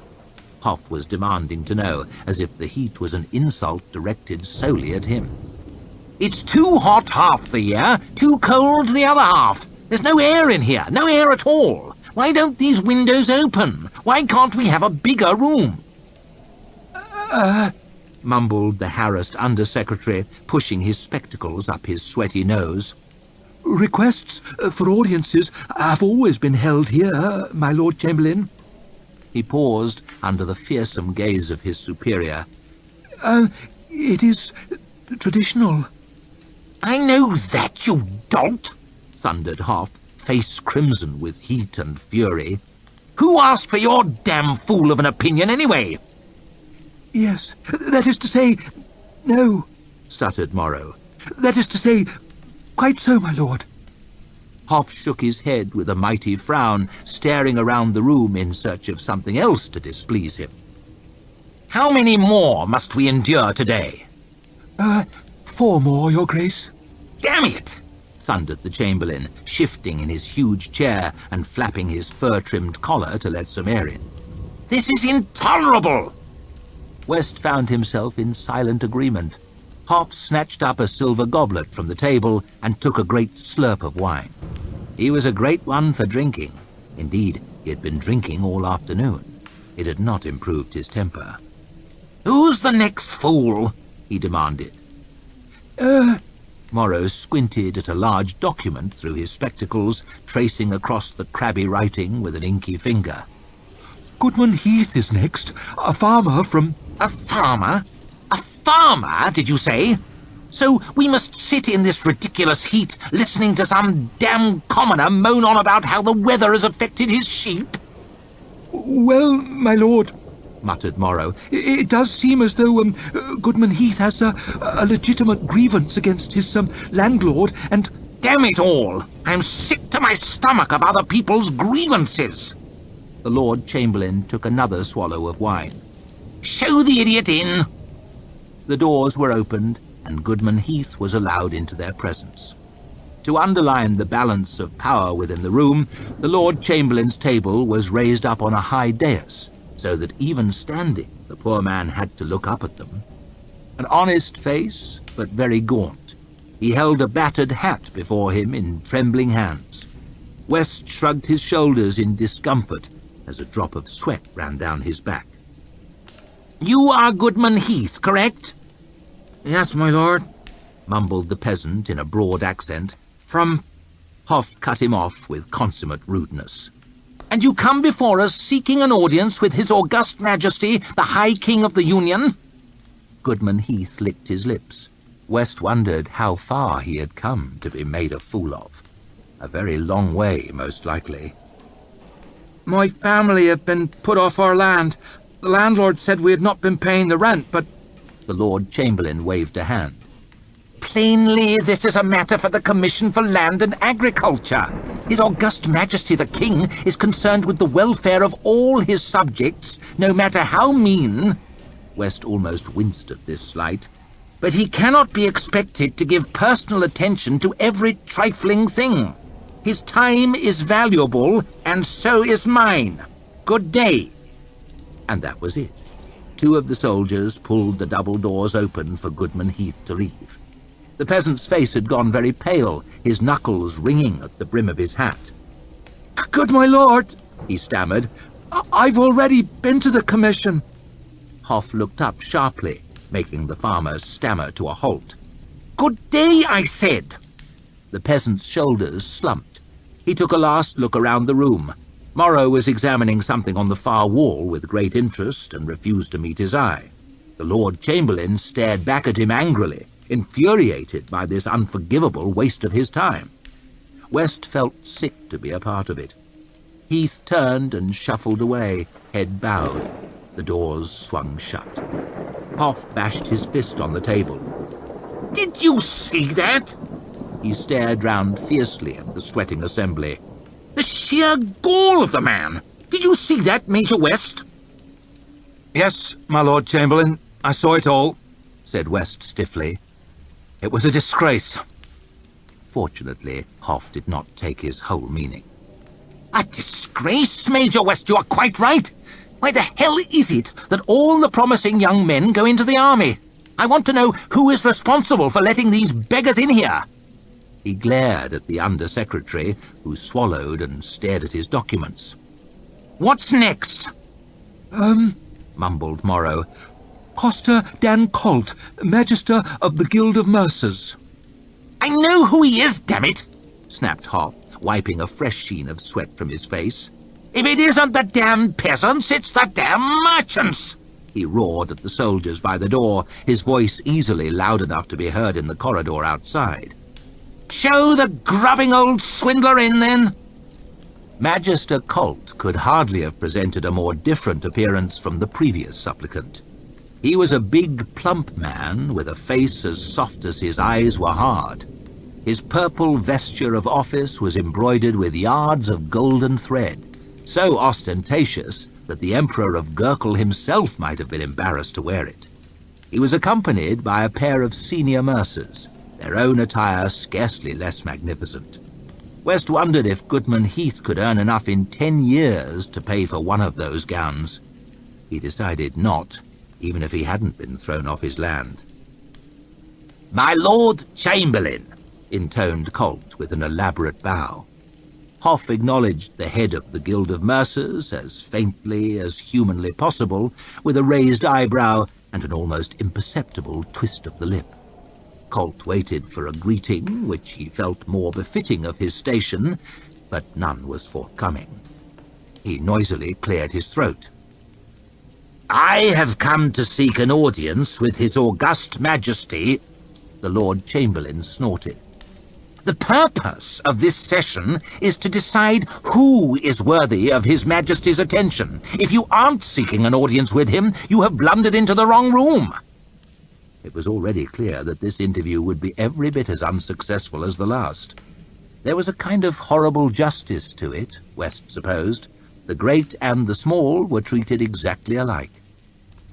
Hoff was demanding to know, as if the heat was an insult directed solely at him. It's too hot half the year, too cold the other half. There's no air in here, no air at all. Why don't these windows open? Why can't we have a bigger room? Mumbled the harassed Under-Secretary, pushing his spectacles up his sweaty nose. Requests for audiences have always been held here, my Lord Chamberlain. He paused under the fearsome gaze of his superior. It is traditional. I know that, you dolt, thundered Hoff, face crimson with heat and fury. Who asked for your damn fool of an opinion anyway? Yes, that is to say, no, stuttered Morrow. That is to say, quite so, my lord. Hoff shook his head with a mighty frown, staring around the room in search of something else to displease him. How many more must we endure today? 4 more, your grace. Damn it! Thundered the Chamberlain, shifting in his huge chair and flapping his fur-trimmed collar to let some air in. This is intolerable! West found himself in silent agreement. Hoff snatched up a silver goblet from the table and took a great slurp of wine. He was a great one for drinking. Indeed, he had been drinking all afternoon. It had not improved his temper. Who's the next fool? He demanded. Morrow squinted at a large document through his spectacles, tracing across the crabby writing with an inky finger. Goodman Heath is next, a farmer from... A farmer? A farmer, did you say? So we must sit in this ridiculous heat, listening to some damn commoner moan on about how the weather has affected his sheep? Well, my lord, muttered Morrow, it does seem as though Goodman Heath has a legitimate grievance against his landlord, and... Damn it all! I'm sick to my stomach of other people's grievances! The Lord Chamberlain took another swallow of wine. Show the idiot in! The doors were opened, and Goodman Heath was allowed into their presence. To underline the balance of power within the room, the Lord Chamberlain's table was raised up on a high dais, so that even standing, the poor man had to look up at them. An honest face, but very gaunt. He held a battered hat before him in trembling hands. West shrugged his shoulders in discomfort as a drop of sweat ran down his back. You are Goodman Heath, correct? Yes, my lord, mumbled the peasant in a broad accent. From... Hoff cut him off with consummate rudeness. And you come before us seeking an audience with His August Majesty, the High King of the Union? Goodman Heath licked his lips. West wondered how far he had come to be made a fool of. A very long way, most likely. My family have been put off our land. The landlord said we had not been paying the rent, but... The Lord Chamberlain waved a hand. Plainly, this is a matter for the Commission for Land and Agriculture. His August Majesty the King is concerned with the welfare of all his subjects, no matter how mean. West almost winced at this slight. But he cannot be expected to give personal attention to every trifling thing. His time is valuable, and so is mine. Good day." And that was it. Two of the soldiers pulled the double doors open for Goodman Heath to leave. The peasant's face had gone very pale, his knuckles ringing at the brim of his hat. "Good my lord," he stammered, "I've already been to the commission." Hoff looked up sharply, making the farmer stammer to a halt. "Good day, I said." The peasant's shoulders slumped. He took a last look around the room. Morrow was examining something on the far wall with great interest and refused to meet his eye. The Lord Chamberlain stared back at him angrily, infuriated by this unforgivable waste of his time. West felt sick to be a part of it. Heath turned and shuffled away, head bowed. The doors swung shut. Hoff bashed his fist on the table. "Did you see that?" He stared round fiercely at the sweating assembly. "The sheer gall of the man! Did you see that, Major West?" "Yes, my Lord Chamberlain, I saw it all," said West stiffly. "It was a disgrace." Fortunately, Hoff did not take his whole meaning. "A disgrace, Major West, you are quite right. Why the hell is it that all the promising young men go into the army? I want to know who is responsible for letting these beggars in here." He glared at the Under-Secretary, who swallowed and stared at his documents. "What's next?" Mumbled Morrow. "Coster Dan Colt, Magister of the Guild of Mercers." "I know who he is, damn it!" snapped Hoff, wiping a fresh sheen of sweat from his face. "If it isn't the damn peasants, it's the damn merchants!" He roared at the soldiers by the door, his voice easily loud enough to be heard in the corridor outside. "Show the grubbing old swindler in, then." Magister Colt could hardly have presented a more different appearance from the previous supplicant. He was a big, plump man with a face as soft as his eyes were hard. His purple vesture of office was embroidered with yards of golden thread, so ostentatious that the Emperor of Gurkle himself might have been embarrassed to wear it. He was accompanied by a pair of senior mercers, their own attire scarcely less magnificent. West wondered if Goodman Heath could earn enough in 10 years to pay for one of those gowns. He decided not, even if he hadn't been thrown off his land. "My Lord Chamberlain," intoned Colt with an elaborate bow. Hoff acknowledged the head of the Guild of Mercers as faintly as humanly possible, with a raised eyebrow and an almost imperceptible twist of the lip. Colt waited for a greeting which he felt more befitting of his station, but none was forthcoming. He noisily cleared his throat. "I have come to seek an audience with His August Majesty," the Lord Chamberlain snorted. "The purpose of this session is to decide who is worthy of His Majesty's attention. If you aren't seeking an audience with him, you have blundered into the wrong room." It was already clear that this interview would be every bit as unsuccessful as the last. There was a kind of horrible justice to it, West supposed. The great and the small were treated exactly alike.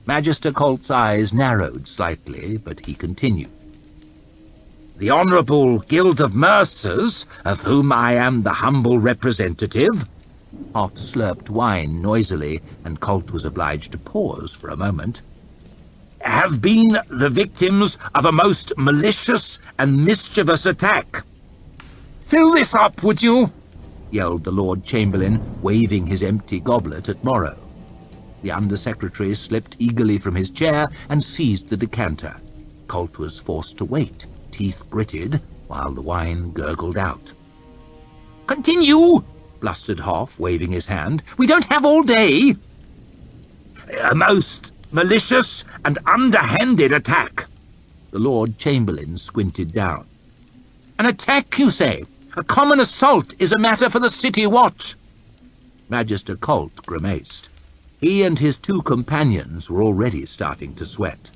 Magister Colt's eyes narrowed slightly, but he continued. "The Honourable Guild of Mercers, of whom I am the humble representative—" Hoff slurped wine noisily, and Colt was obliged to pause for a moment. "have been the victims of a most malicious and mischievous attack." "Fill this up, would you?" yelled the Lord Chamberlain, waving his empty goblet at Morrow. The Under-Secretary slipped eagerly from his chair and seized the decanter. Colt was forced to wait, teeth gritted, while the wine gurgled out. "Continue," blustered Hoff, waving his hand. "We don't have all day." "A most malicious and underhanded attack." The Lord Chamberlain squinted down. "An attack, you say? A common assault is a matter for the City Watch." Magister Colt grimaced. He and his two companions were already starting to sweat.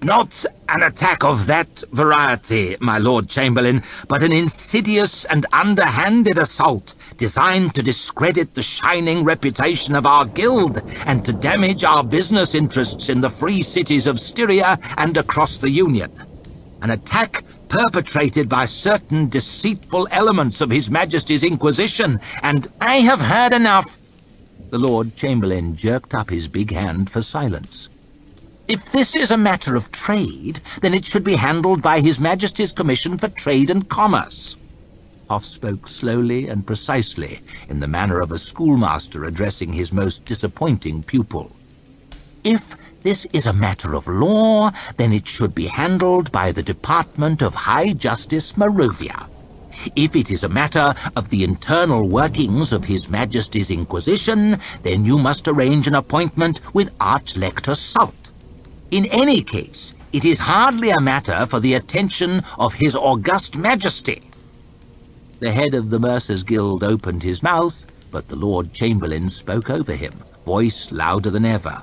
"Not an attack of that variety, my Lord Chamberlain, but an insidious and underhanded assault designed to discredit the shining reputation of our guild and to damage our business interests in the free cities of Styria and across the Union. An attack perpetrated by certain deceitful elements of His Majesty's Inquisition, and I have heard enough." The Lord Chamberlain jerked up his big hand for silence. "If this is a matter of trade, then it should be handled by His Majesty's Commission for Trade and Commerce." Hoff spoke slowly and precisely, in the manner of a schoolmaster addressing his most disappointing pupil. "If this is a matter of law, then it should be handled by the Department of High Justice Morovia. If it is a matter of the internal workings of His Majesty's Inquisition, then you must arrange an appointment with Arch Lecter Salt. In any case, it is hardly a matter for the attention of His August Majesty." The head of the Mercers' Guild opened his mouth, but the Lord Chamberlain spoke over him, voice louder than ever.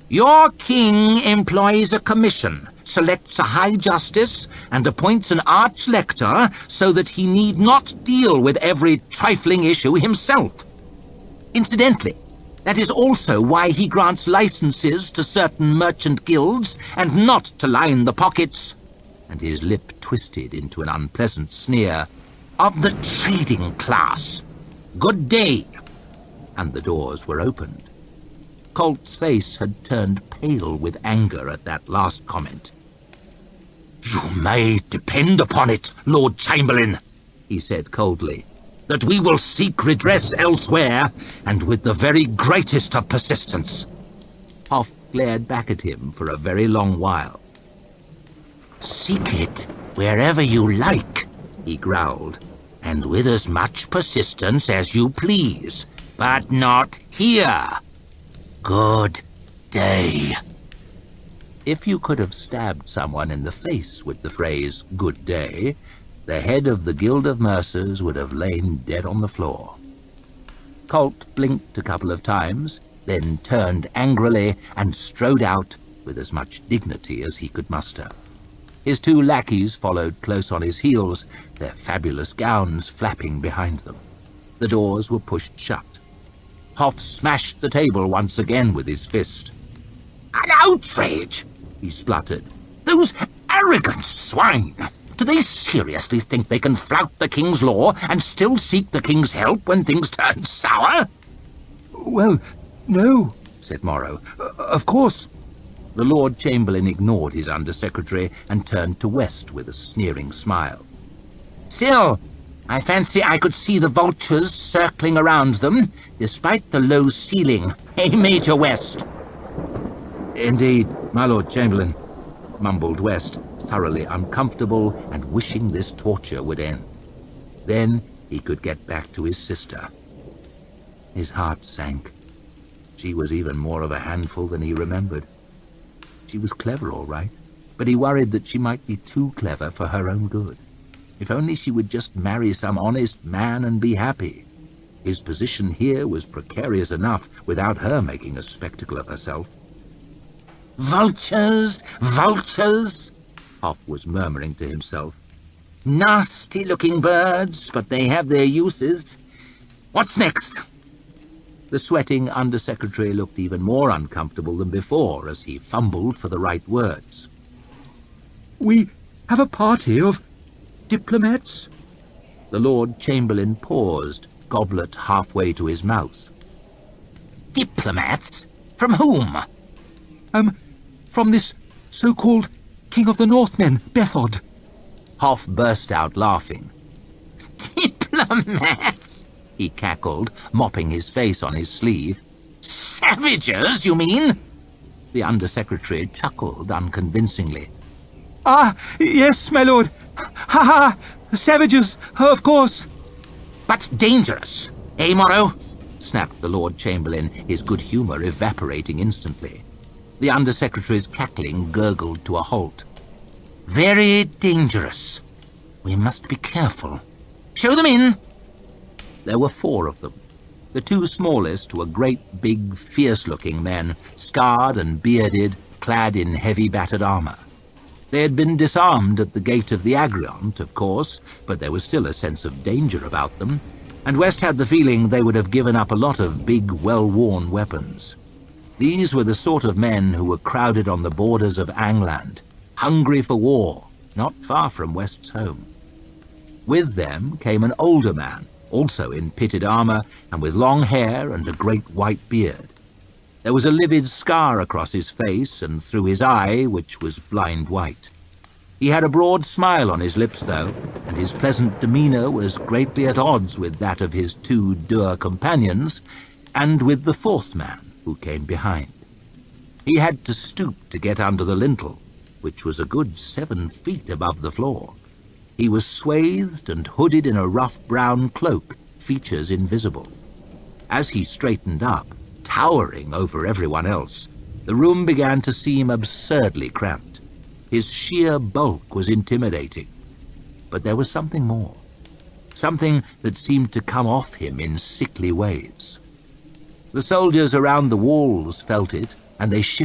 "Your king employs a commission, selects a High Justice, and appoints an Arch Lecter so that he need not deal with every trifling issue himself. Incidentally, that is also why he grants licenses to certain merchant guilds and not to line the pockets," and his lip twisted into an unpleasant sneer, "of the trading class. Good day." And the doors were opened. Colt's face had turned pale with anger at that last comment. "You may depend upon it, Lord Chamberlain," he said coldly, "that we will seek redress elsewhere, and with the very greatest of persistence." Hoff glared back at him for a very long while. "Seek it wherever you like," he growled, "and with as much persistence as you please, but not here. Good day." If you could have stabbed someone in the face with the phrase "good day," the head of the Guild of Mercers would have lain dead on the floor. Colt blinked a couple of times, then turned angrily and strode out with as much dignity as he could muster. His two lackeys followed close on his heels, their fabulous gowns flapping behind them. The doors were pushed shut. Hoff smashed the table once again with his fist. "An outrage!" he spluttered. "Those arrogant swine! Do they seriously think they can flout the king's law and still seek the king's help when things turn sour?" "Well, no," said Morrow. "Of course." The Lord Chamberlain ignored his Under-Secretary and turned to West with a sneering smile. "Still, I fancy I could see the vultures circling around them, despite the low ceiling. Hey, Major West?" "Indeed, my Lord Chamberlain," mumbled West, thoroughly uncomfortable and wishing this torture would end. Then he could get back to his sister. His heart sank. She was even more of a handful than he remembered. She was clever, all right, but he worried that she might be too clever for her own good. If only she would just marry some honest man and be happy. His position here was precarious enough without her making a spectacle of herself. "Vultures, vultures," Hoff was murmuring to himself. "Nasty-looking birds, but they have their uses. What's next?" The sweating Under-Secretary looked even more uncomfortable than before as he fumbled for the right words. "We have a party of diplomats." The Lord Chamberlain paused, goblet halfway to his mouth. "Diplomats? From whom?" From this so-called King of the Northmen, Bethod." Hoff burst out laughing. "Diplomats?" he cackled, mopping his face on his sleeve. "Savages, you mean?" The Under-Secretary chuckled unconvincingly. "Ah, yes, my lord. Ha! Savages, of course." "But dangerous, eh, Morrow?" snapped the Lord Chamberlain, his good humour evaporating instantly. The Under-Secretary's cackling gurgled to a halt. "Very dangerous. We must be careful. Show them in." There were 4 of them. The 2 smallest were great, big, fierce-looking men, scarred and bearded, clad in heavy battered armour. They had been disarmed at the gate of the Agriont, of course, but there was still a sense of danger about them, and West had the feeling they would have given up a lot of big, well-worn weapons. These were the sort of men who were crowded on the borders of Angland, hungry for war, not far from West's home. With them came an older man, also in pitted armour and with long hair and a great white beard. There was a livid scar across his face and through his eye, which was blind white. He had a broad smile on his lips, though, and his pleasant demeanour was greatly at odds with that of his 2 dour companions, and with the 4th man, who came behind. He had to stoop to get under the lintel, which was a good 7 feet above the floor. He was swathed and hooded in a rough brown cloak, features invisible. As he straightened up, towering over everyone else, the room began to seem absurdly cramped. His sheer bulk was intimidating. But there was something more. Something that seemed to come off him in sickly ways. The soldiers around the walls felt it, and they shifted